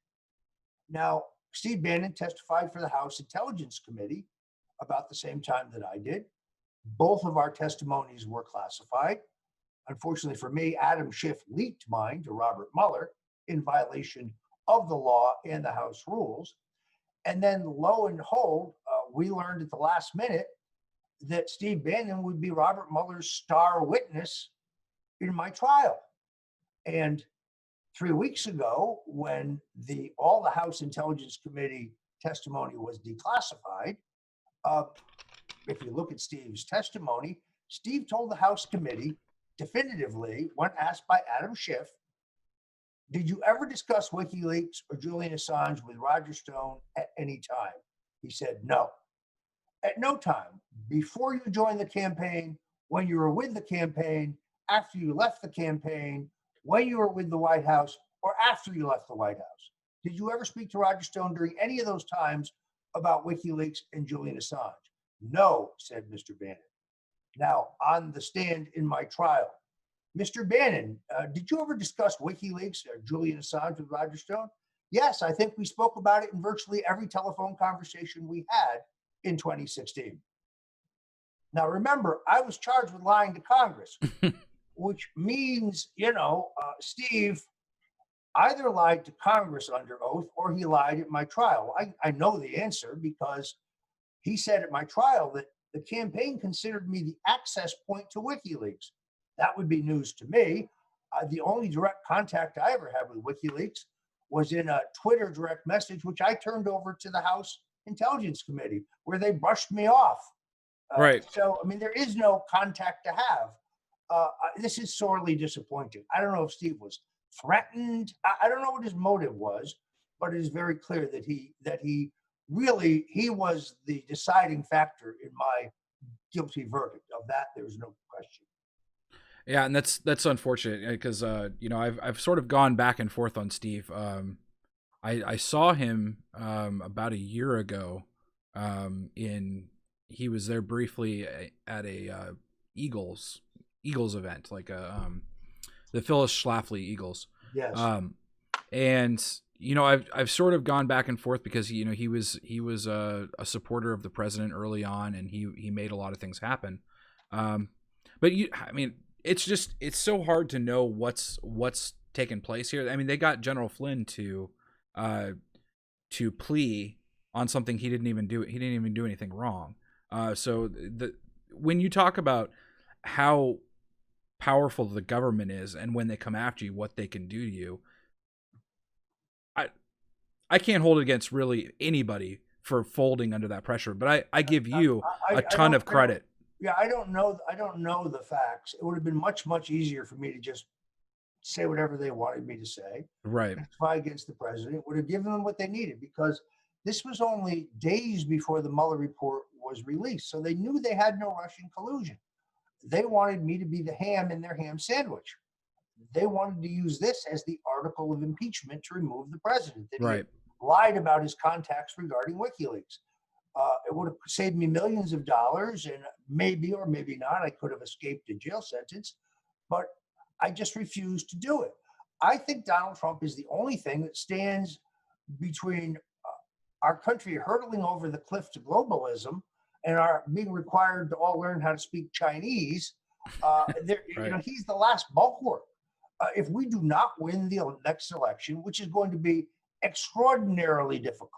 Now, Steve Bannon testified for the House Intelligence Committee about the same time that I did. Both of our testimonies were classified. Unfortunately for me, Adam Schiff leaked mine to Robert Mueller in violation of the law and the House rules. And then lo and behold, we learned at the last minute that Steve Bannon would be Robert Mueller's star witness in my trial. And 3 weeks ago, when all the House Intelligence Committee testimony was declassified, if you look at Steve's testimony, Steve told the House committee definitively, when asked by Adam Schiff, did you ever discuss WikiLeaks or Julian Assange with Roger Stone at any time? He said no. At no time, before you joined the campaign, when you were with the campaign, after you left the campaign, when you were with the White House, or after you left the White House. Did you ever speak to Roger Stone during any of those times about WikiLeaks and Julian Assange? No, said Mr. Bannon. Now, on the stand in my trial, Mr. Bannon, did you ever discuss WikiLeaks or Julian Assange with Roger Stone? Yes, I think we spoke about it in virtually every telephone conversation we had in 2016. Now, remember, I was charged with lying to Congress, which means, Steve either lied to Congress under oath or he lied at my trial. I know the answer because he said at my trial that the campaign considered me the access point to WikiLeaks. That would be news to me. The only direct contact I ever had with WikiLeaks was in a Twitter direct message, which I turned over to the House Intelligence Committee, where they brushed me off. Right. So, I mean, there is no contact to have. This is sorely disappointing. I don't know if Steve was threatened. I don't know what his motive was, but it is very clear that he was the deciding factor in my guilty verdict. Of that, there's no question. Yeah, and that's unfortunate because I've sort of gone back and forth on Steve. I saw him about a year ago. He was there briefly at a Eagles event, like the Phyllis Schlafly Eagles. Yes. And I've sort of gone back and forth because he was a supporter of the president early on, and he made a lot of things happen. But it's so hard to know what's taken place here. I mean, they got General Flynn to plea on something he didn't even do. He didn't even do anything wrong. So when you talk about how powerful the government is and when they come after you, what they can do to you, I can't hold it against really anybody for folding under that pressure. But I give you a ton of credit. I don't know the facts. It would have been much easier for me to just say whatever they wanted me to say. Right. Testify against the president. Would have given them what they needed, because this was only days before the Mueller report was released. So they knew they had no Russian collusion. They wanted me to be the ham in their ham sandwich. They wanted to use this as the article of impeachment to remove the president. That Right. he lied about his contacts regarding WikiLeaks. It would have saved me millions of dollars, and maybe or maybe not, I could have escaped a jail sentence, but I just refused to do it. I think Donald Trump is the only thing that stands between our country hurtling over the cliff to globalism and our being required to all learn how to speak Chinese. Right. He's the last bulwark. If we do not win the next election, which is going to be extraordinarily difficult,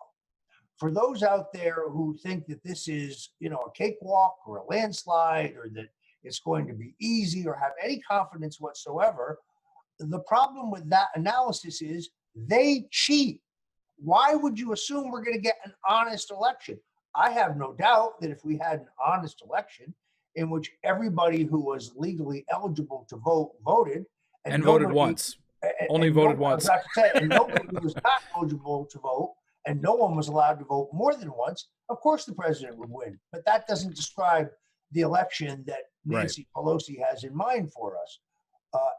for those out there who think that this is, a cakewalk or a landslide, or that it's going to be easy, or have any confidence whatsoever, the problem with that analysis is they cheat. Why would you assume we're going to get an honest election? I have no doubt that if we had an honest election in which everybody who was legally eligible to vote voted, and voted once, only voted once, and nobody who was not eligible to vote, and no one was allowed to vote more than once, of course the president would win. But that doesn't describe the election that Nancy Pelosi has in mind for us.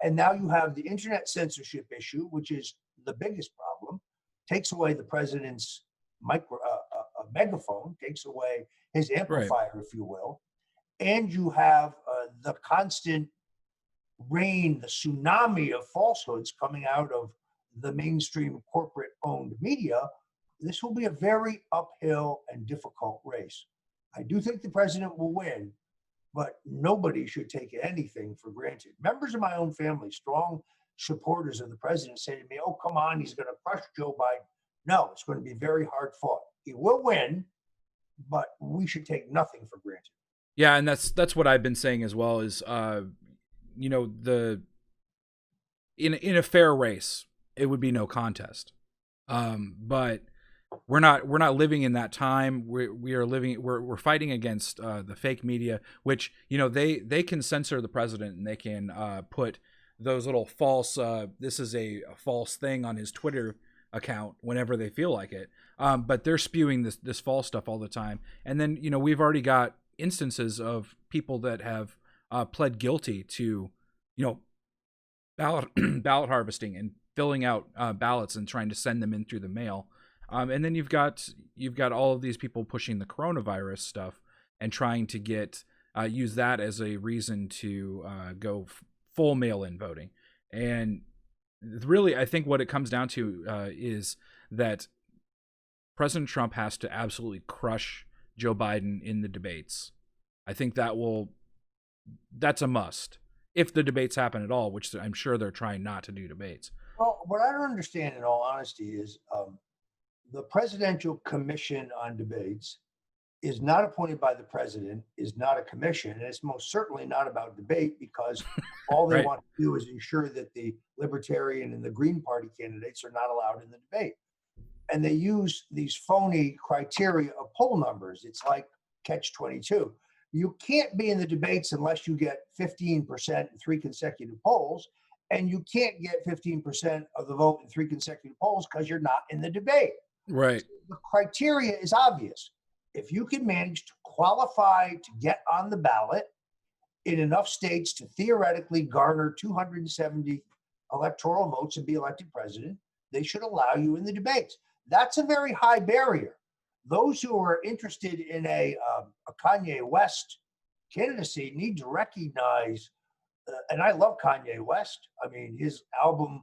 And now you have the internet censorship issue, which is the biggest problem. Takes away the president's megaphone, takes away his amplifier, if you will. And you have the constant rain, the tsunami of falsehoods coming out of the mainstream corporate-owned media. This will be a very uphill and difficult race. I do think the president will win, but nobody should take anything for granted. Members of my own family, strong supporters of the president, say to me, "Oh, come on, he's going to crush Joe Biden." No, it's going to be very hard fought. He will win, but we should take nothing for granted. Yeah, and that's what I've been saying as well. Is in a fair race, it would be no contest. But we're not living in that time. We're fighting against the fake media, which they can censor the president, and they can put those little false this is a false thing on his Twitter account whenever they feel like it. But they're spewing this false stuff all the time. And then we've already got instances of people that have pled guilty to ballot harvesting and filling out ballots and trying to send them in through the mail. And then you've got all of these people pushing the coronavirus stuff and trying to use that as a reason to go full mail-in voting. And really, I think what it comes down to is that President Trump has to absolutely crush Joe Biden in the debates. I think that's a must. If the debates happen at all, which I'm sure they're trying not to do debates. Well, what I don't understand, in all honesty, is the Presidential Commission on Debates is not appointed by the president, is not a commission, and it's most certainly not about debate, because all they want to do is ensure that the Libertarian and the Green Party candidates are not allowed in the debate. And they use these phony criteria of poll numbers. It's like catch-22. You can't be in the debates unless you get 15% in 3 consecutive polls, and you can't get 15% of the vote in 3 consecutive polls because you're not in the debate. Right. So the criteria is obvious. If you can manage to qualify to get on the ballot in enough states to theoretically garner 270 electoral votes and be elected president, they should allow you in the debates. That's a very high barrier. Those who are interested in a Kanye West candidacy need to recognize, and I love Kanye West. I mean, his album,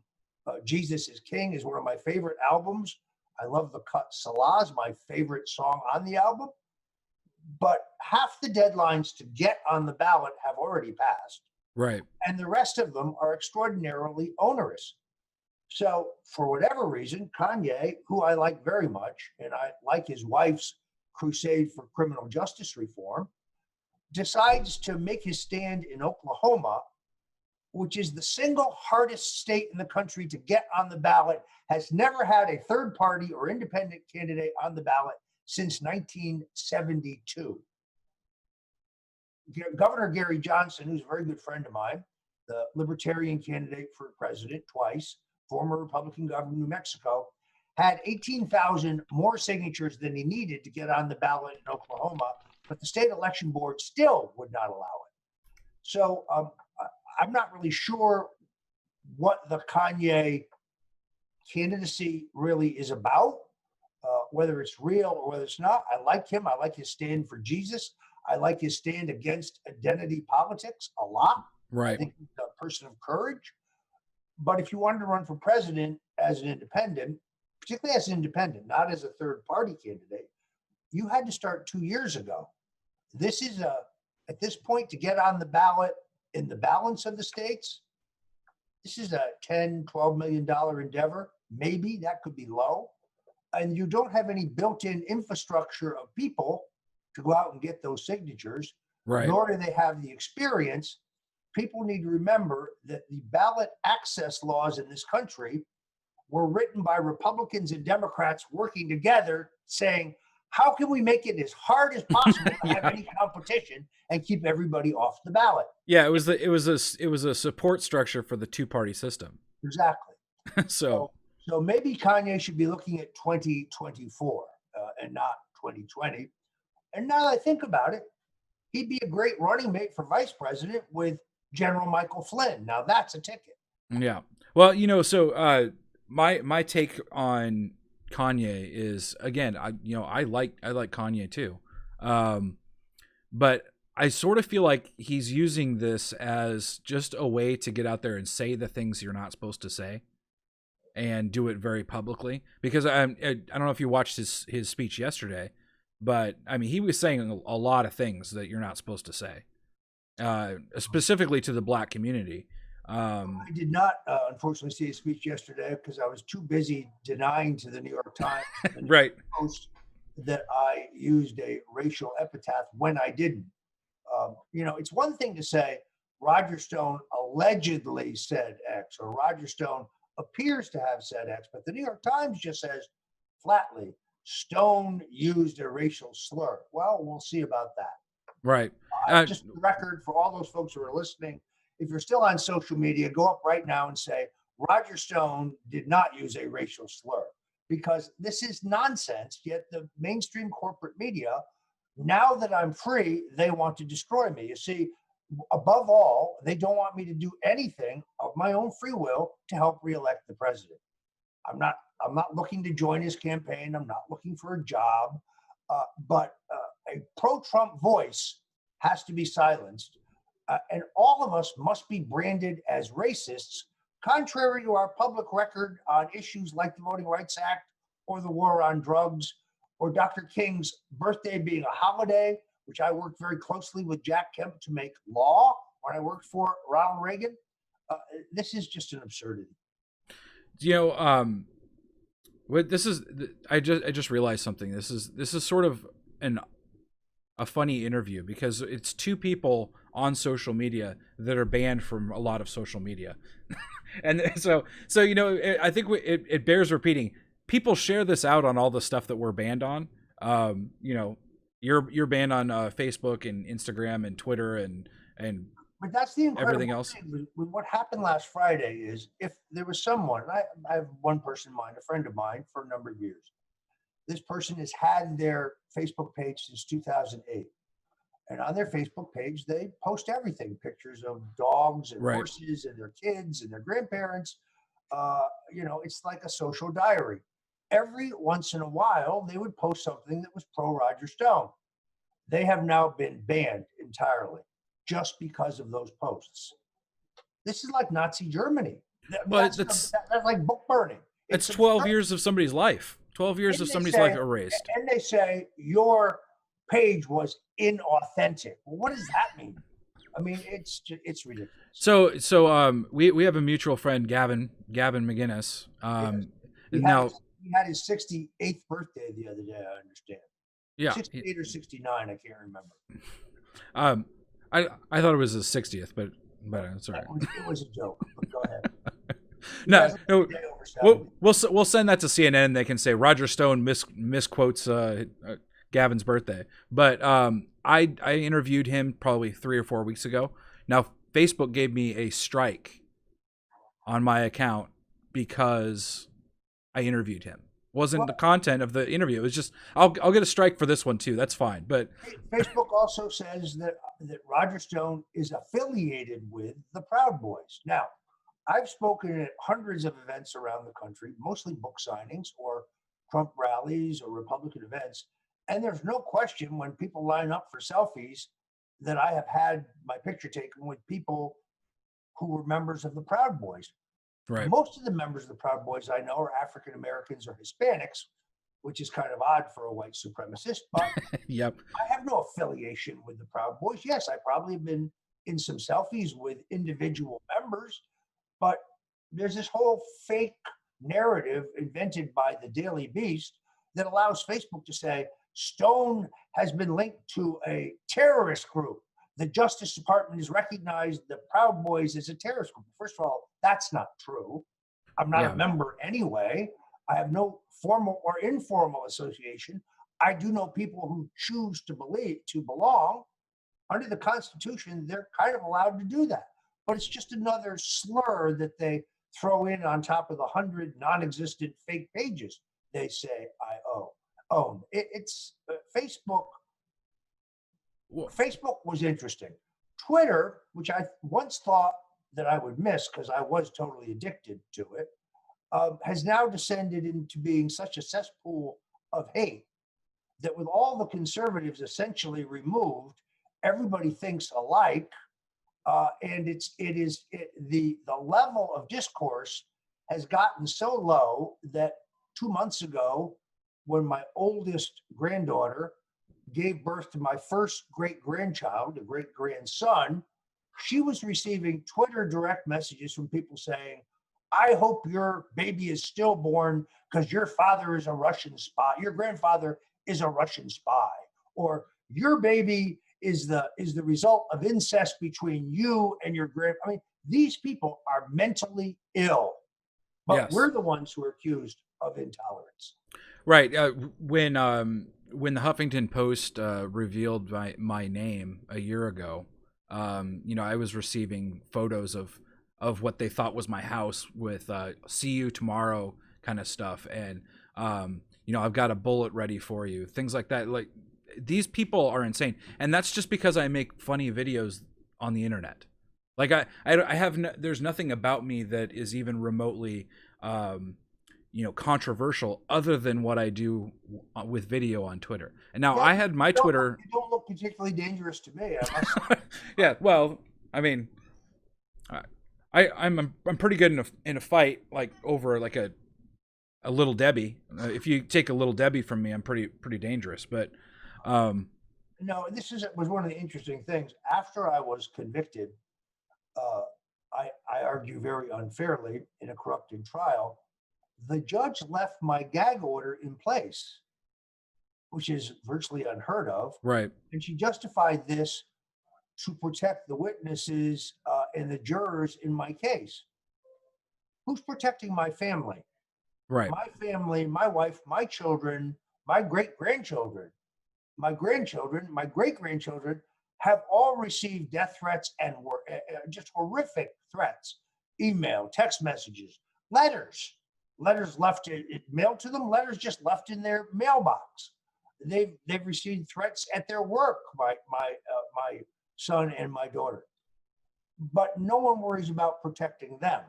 Jesus is King, is one of my favorite albums. I love the cut Salah is my favorite song on the album. But half the deadlines to get on the ballot have already passed. Right. And the rest of them are extraordinarily onerous. So, for whatever reason, Kanye, who I like very much, and I like his wife's crusade for criminal justice reform, decides to make his stand in Oklahoma, which is the single hardest state in the country to get on the ballot, has never had a third party or independent candidate on the ballot since 1972. Governor Gary Johnson, who's a very good friend of mine, the libertarian candidate for president twice, former Republican governor of New Mexico, had 18,000 more signatures than he needed to get on the ballot in Oklahoma, but the state election board still would not allow it. So I'm not really sure what the Kanye candidacy really is about, whether it's real or whether it's not. I like him. I like his stand for Jesus. I like his stand against identity politics a lot. Right. I think he's a person of courage. But if you wanted to run for president as an independent, particularly as an independent, not as a third party candidate, you had to start 2 years ago. This is at this point, to get on the ballot in the balance of the states, this is a $10-12 million endeavor. Maybe that could be low. And you don't have any built-in infrastructure of people to go out and get those signatures, Right. nor do they have the experience. People need to remember that the ballot access laws in this country were written by Republicans and Democrats working together, saying, how can we make it as hard as possible to have any competition and keep everybody off the ballot? Yeah, it was a support structure for the two-party system. Exactly. So maybe Kanye should be looking at 2024 and not 2020. And now that I think about it, he'd be a great running mate for vice president with General Michael Flynn. Now that's a ticket. Yeah. Well, so my take on Kanye is, again, I like Kanye too, but I sort of feel like he's using this as just a way to get out there and say the things you're not supposed to say, and do it very publicly. Because I don't know if you watched his speech yesterday, but I mean, he was saying a lot of things that you're not supposed to say, specifically to the Black community. I did not, unfortunately, see his speech yesterday because I was too busy denying to the New York Times and Right. Post that I used a racial epithet when I didn't. It's one thing to say Roger Stone allegedly said X, or Roger Stone appears to have said X, but the New York Times just says flatly, Stone used a racial slur. Well, we'll see about that. Right. Just for the record, for all those folks who are listening, if you're still on social media, go up right now and say, Roger Stone did not use a racial slur, because this is nonsense. Yet the mainstream corporate media, now that I'm free, they want to destroy me. You see, above all, they don't want me to do anything of my own free will to help reelect the president. I'm not looking to join his campaign. I'm not looking for a job, but a pro-Trump voice has to be silenced. And all of us must be branded as racists, contrary to our public record on issues like the Voting Rights Act or the war on drugs, or Dr. King's birthday being a holiday, which I worked very closely with Jack Kemp to make law when I worked for Ronald Reagan. This is just an absurdity. What this is, I just realized something. This is sort of a funny interview, because it's two people on social media that are banned from a lot of social media. And so I think it bears repeating. People share this out on all the stuff that we're banned on. You're banned on Facebook and Instagram and Twitter and But that's the incredible everything else. thing with what happened last Friday is, if there was someone, and I have one person in mind, a friend of mine for a number of years. This person has had their Facebook page since 2008. And on their Facebook page, they post everything, pictures of dogs and Right. horses and their kids and their grandparents. It's like a social diary. Every once in a while, they would post something that was pro Roger Stone. They have now been banned entirely just because of those posts. This is like Nazi Germany. That's like book burning. It's 12 years of somebody's life. 12 years of somebody's life erased. And they say your page was inauthentic. Well, what does that mean? I mean, it's ridiculous. We have a mutual friend, Gavin McGinnis. Yes. Now, He had his 68th birthday the other day, I understand. yeah, 68 or 69, I can't remember. I thought it was his 60th, but it's all right. It was a joke, but go ahead. No, we'll send that to CNN. They can say Roger Stone misquotes Gavin's birthday. But I interviewed him probably 3 or 4 weeks ago. Now Facebook gave me a strike on my account because I interviewed him. Wasn't the content of the interview. It was just I'll get a strike for this one too. That's fine. But Facebook also says that Roger Stone is affiliated with the Proud Boys. Now, I've spoken at hundreds of events around the country, mostly book signings or Trump rallies or Republican events. And there's no question when people line up for selfies that I have had my picture taken with people who were members of the Proud Boys. right. Most of the members of the Proud Boys I know are African Americans or Hispanics, which is kind of odd for a white supremacist. But Yep. I have no affiliation with the Proud Boys. Yes, I probably have been in some selfies with individual members, but there's this whole fake narrative invented by the Daily Beast that allows Facebook to say Stone has been linked to a terrorist group. The Justice Department has recognized the Proud Boys as a terrorist group. First of all, that's not true. I'm not a member anyway. I have no formal or informal association. I do know people who choose to belong. Under the Constitution, they're kind of allowed to do that. But it's just another slur that they throw in on top of the 100 non-existent fake pages they say I own. It's Facebook. Facebook was interesting. Twitter, which I once thought that I would miss because I was totally addicted to it, has now descended into being such a cesspool of hate that with all the conservatives essentially removed, everybody thinks alike. And the level of discourse has gotten so low that 2 months ago, when my oldest granddaughter gave birth to my first great-grandchild, a great-grandson, she was receiving Twitter direct messages from people saying, I hope your baby is stillborn because your father is a Russian spy. Your grandfather is a Russian spy. Or your baby is the result of incest between you and your grand. I mean, these people are mentally ill, but we're the ones who are accused of intolerance. Right. When the Huffington Post revealed my name a year ago, I was receiving photos of what they thought was my house with "see you tomorrow" kind of stuff, and I've got a bullet ready for you, things like that. Like, these people are insane, and that's just because I make funny videos on the internet. Like there's nothing about me that is even remotely controversial other than what I do with video on Twitter. And now I had my Twitter. You don't look particularly dangerous to me. Yeah, well, I mean, I'm pretty good in a fight, like over like a Little Debbie. If you take a Little Debbie from me, I'm pretty dangerous. But no, this was one of the interesting things. After I was convicted, I argue very unfairly in a corrupted trial. The judge left my gag order in place, which is virtually unheard of. Right. And she justified this to protect the witnesses and the jurors in my case. Who's protecting my family? Right. My family, my wife, my children, my great-grandchildren, my grandchildren, my great-grandchildren have all received death threats and were just horrific threats. Email, text messages, letters left mailed to them, letters just left in their mailbox. They've received threats at their work, my son and my daughter. But no one worries about protecting them.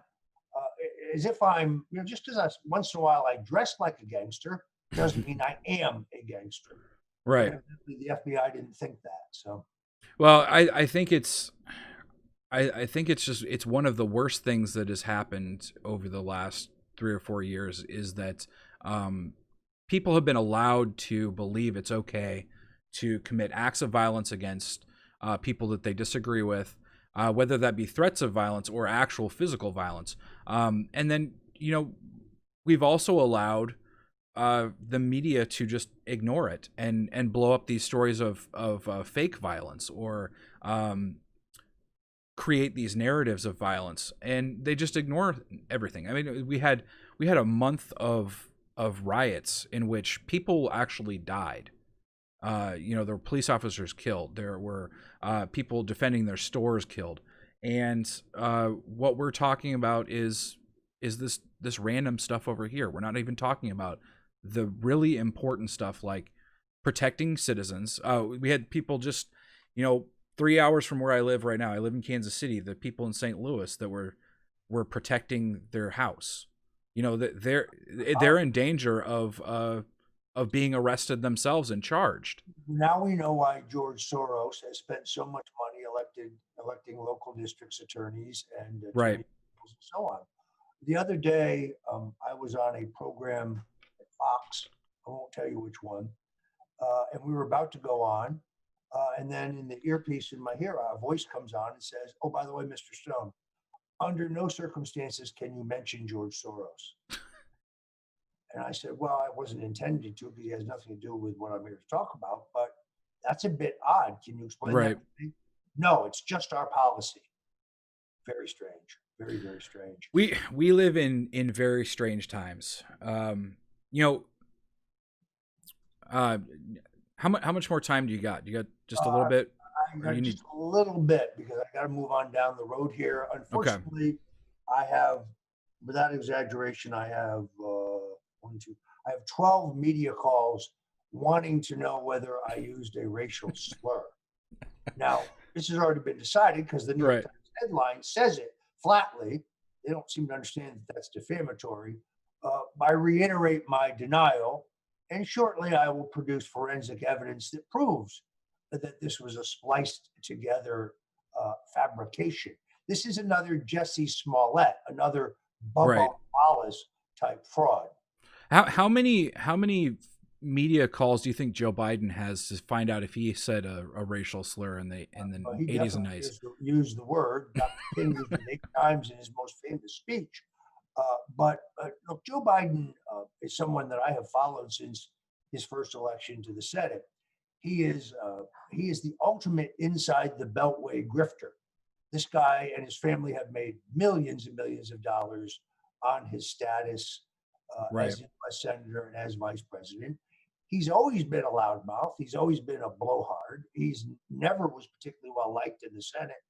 As if I'm, just because once in a while I dress like a gangster doesn't mean I am a gangster. Right. The FBI didn't think that. So. Well, I think it's it's one of the worst things that has happened over the last 3 or 4 years is that people have been allowed to believe it's okay to commit acts of violence against people that they disagree with, whether that be threats of violence or actual physical violence. And then, we've also allowed the media to just ignore it and blow up these stories of fake violence, or create these narratives of violence, and they just ignore everything. I mean, we had a month of riots in which people actually died. There were police officers killed. There were people defending their stores killed. And what we're talking about is this random stuff over here. We're not even talking about the really important stuff like protecting citizens. We had people just, 3 hours from where I live right now. I live in Kansas City. The people in St. Louis that were protecting their house. That they're in danger of being arrested themselves and charged. Now we know why George Soros has spent so much money electing local districts attorneys and Right. and so on. The other day, I was on a program at Fox. I won't tell you which one. And we were about to go on. And then in the earpiece in my ear, a voice comes on and says, "Oh, by the way, Mr. Stone, under no circumstances can you mention George Soros." And I said, "Well, I wasn't intending to, because he has nothing to do with what I'm here to talk about, but that's a bit odd. Can you explain Right. that to me?" "No, it's just our policy." Very strange. Very, very strange. We live in very strange times. How much more time do you got? You got just a little bit? I Or got you just need a little bit, because I got to move on down the road here. Unfortunately, I have, without exaggeration, I have I have 12 media calls wanting to know whether I used a racial slur. Now, this has already been decided because the New York Right. Times headline says it flatly. They don't seem to understand that that's defamatory. I reiterate my denial, and shortly I will produce forensic evidence that proves that this was a spliced together fabrication. This is another Jesse Smollett, another Right. Bubba Wallace type fraud. How many media calls do you think Joe Biden has to find out if he said a racial slur in the He 80s and definitely 90s? used the word. Dr. King used it 8 times in his most famous speech. But look, Joe Biden is someone that I have followed since his first election to the Senate. He is the ultimate inside the Beltway grifter. This guy and his family have made millions and millions of dollars on his status Right. as a U.S. senator and as vice president. He's always been a loudmouth. He's always been a blowhard. He's never was particularly well liked in the Senate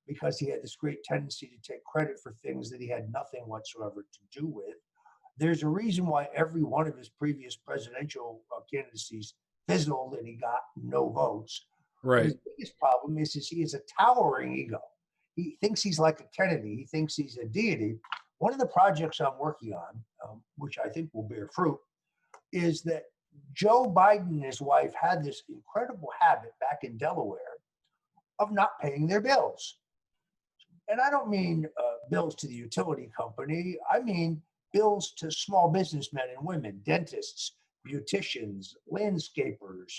because he had this great tendency to take credit for things that he had nothing whatsoever to do with. There's a reason why every one of his previous presidential candidacies fizzled and he got no votes. But Right. his biggest problem is he has a towering ego. He thinks he's like a Kennedy. He thinks he's a deity. One of the projects I'm working on, which I think will bear fruit, is that Joe Biden and his wife had this incredible habit back in Delaware of not paying their bills. And I don't mean bills to the utility company. I mean bills to small businessmen and women, dentists, beauticians, landscapers,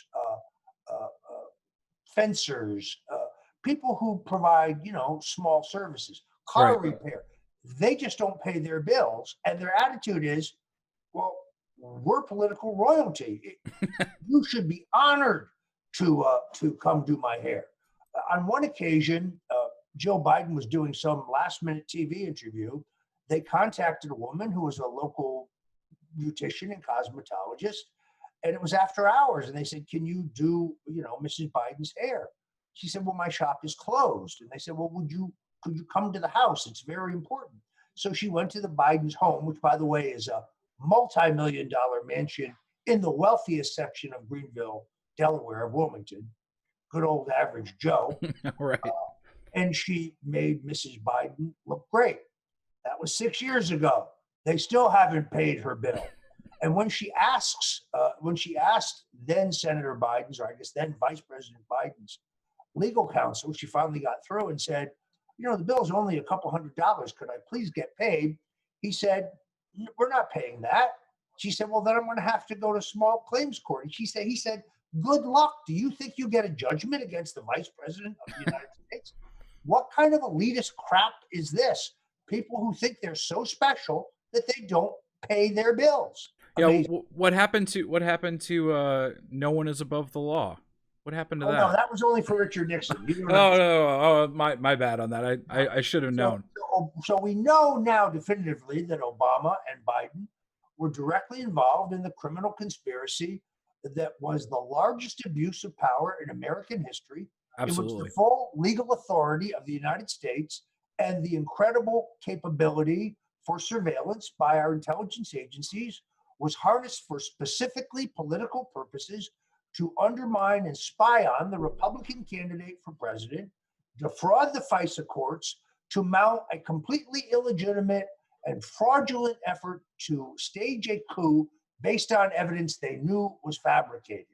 fencers, people who provide, small services, car Right. repair. They just don't pay their bills. And their attitude is, well, we're political royalty. You should be honored to come do my hair. On one occasion, Joe Biden was doing some last minute TV interview. They contacted a woman who was a local beautician and cosmetologist, and it was after hours. And they said, "Can you do, Mrs. Biden's hair?" She said, "Well, my shop is closed." And they said, "Well, could you come to the house? It's very important." So she went to the Biden's home, which, by the way, is a multi-million-dollar mansion in the wealthiest section of Greenville, Delaware, of Wilmington. Good old average Joe. Right. And she made Mrs. Biden look great. That was 6 years ago. They still haven't paid her bill. And when she asked then Senator Biden's, or I guess then Vice President Biden's legal counsel, she finally got through and said, "The bill's only a couple $100. Could I please get paid?" He said, "We're not paying that." She said, "Well, then I'm going to have to go to small claims court." And he said, Good luck. Do you think you get a judgment against the vice president of the United States? What kind of elitist crap is this? People who think they're so special that they don't pay their bills. Yeah, Amazing. what happened to no one is above the law? What happened to Oh, no, that? that was only for Richard Nixon. You don't Oh understand. no, oh my bad on that. I should have known. So we know now definitively that Obama and Biden were directly involved in the criminal conspiracy that was the largest abuse of power in American history, in which Absolutely. the full legal authority of the United States and the incredible capability for surveillance by our intelligence agencies was harnessed for specifically political purposes to undermine and spy on the Republican candidate for president, defraud the FISA courts, to mount a completely illegitimate and fraudulent effort to stage a coup based on evidence they knew was fabricated.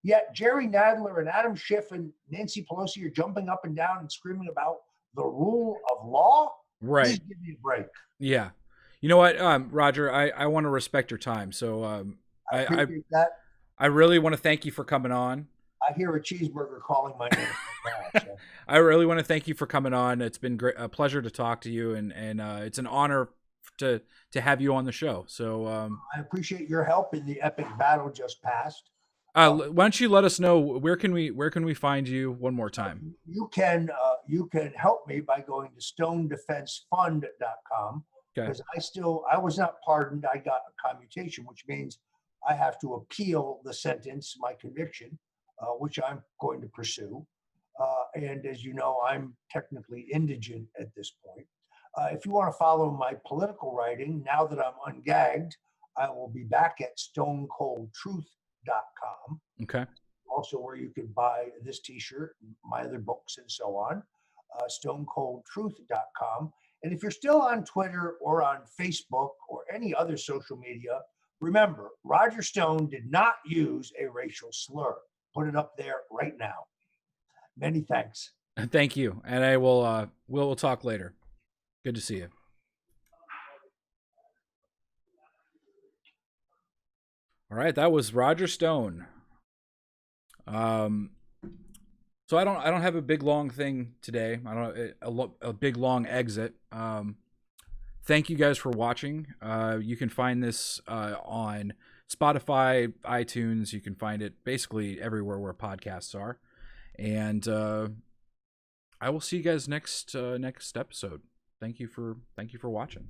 Yet Jerry Nadler and Adam Schiff and Nancy Pelosi are jumping up and down and screaming about the rule of law. Right. Please give me a break. Yeah. You know what, Roger, I want to respect your time. So I appreciate that. I really want to thank you for coming on. I hear a cheeseburger calling my name. So. I really want to thank you for coming on. It's been a pleasure to talk to you, and it's an honor to have you on the show. So I appreciate your help in the epic battle just passed. why don't you let us know where can we find you one more time? You can help me by going to stonedefensefund.com, because I was not pardoned. I got a commutation, which means I have to appeal the sentence, my conviction, which I'm going to pursue. And as you know, I'm technically indigent at this point. If you want to follow my political writing, now that I'm ungagged, I will be back at stonecoldtruth.com. Okay. Also, where you can buy this t-shirt, my other books, and so on. Stonecoldtruth.com. And if you're still on Twitter or on Facebook or any other social media, remember, Roger Stone did not use a racial slur. Put it up there right now. Many thanks. Thank you. And I will we'll talk later. Good to see you. All right, that was Roger Stone. So I don't have a big long thing today. I don't a big long exit. Thank you guys for watching. You can find this on Spotify, iTunes. You can find it basically everywhere where podcasts are. And I will see you guys next episode. Thank you for watching.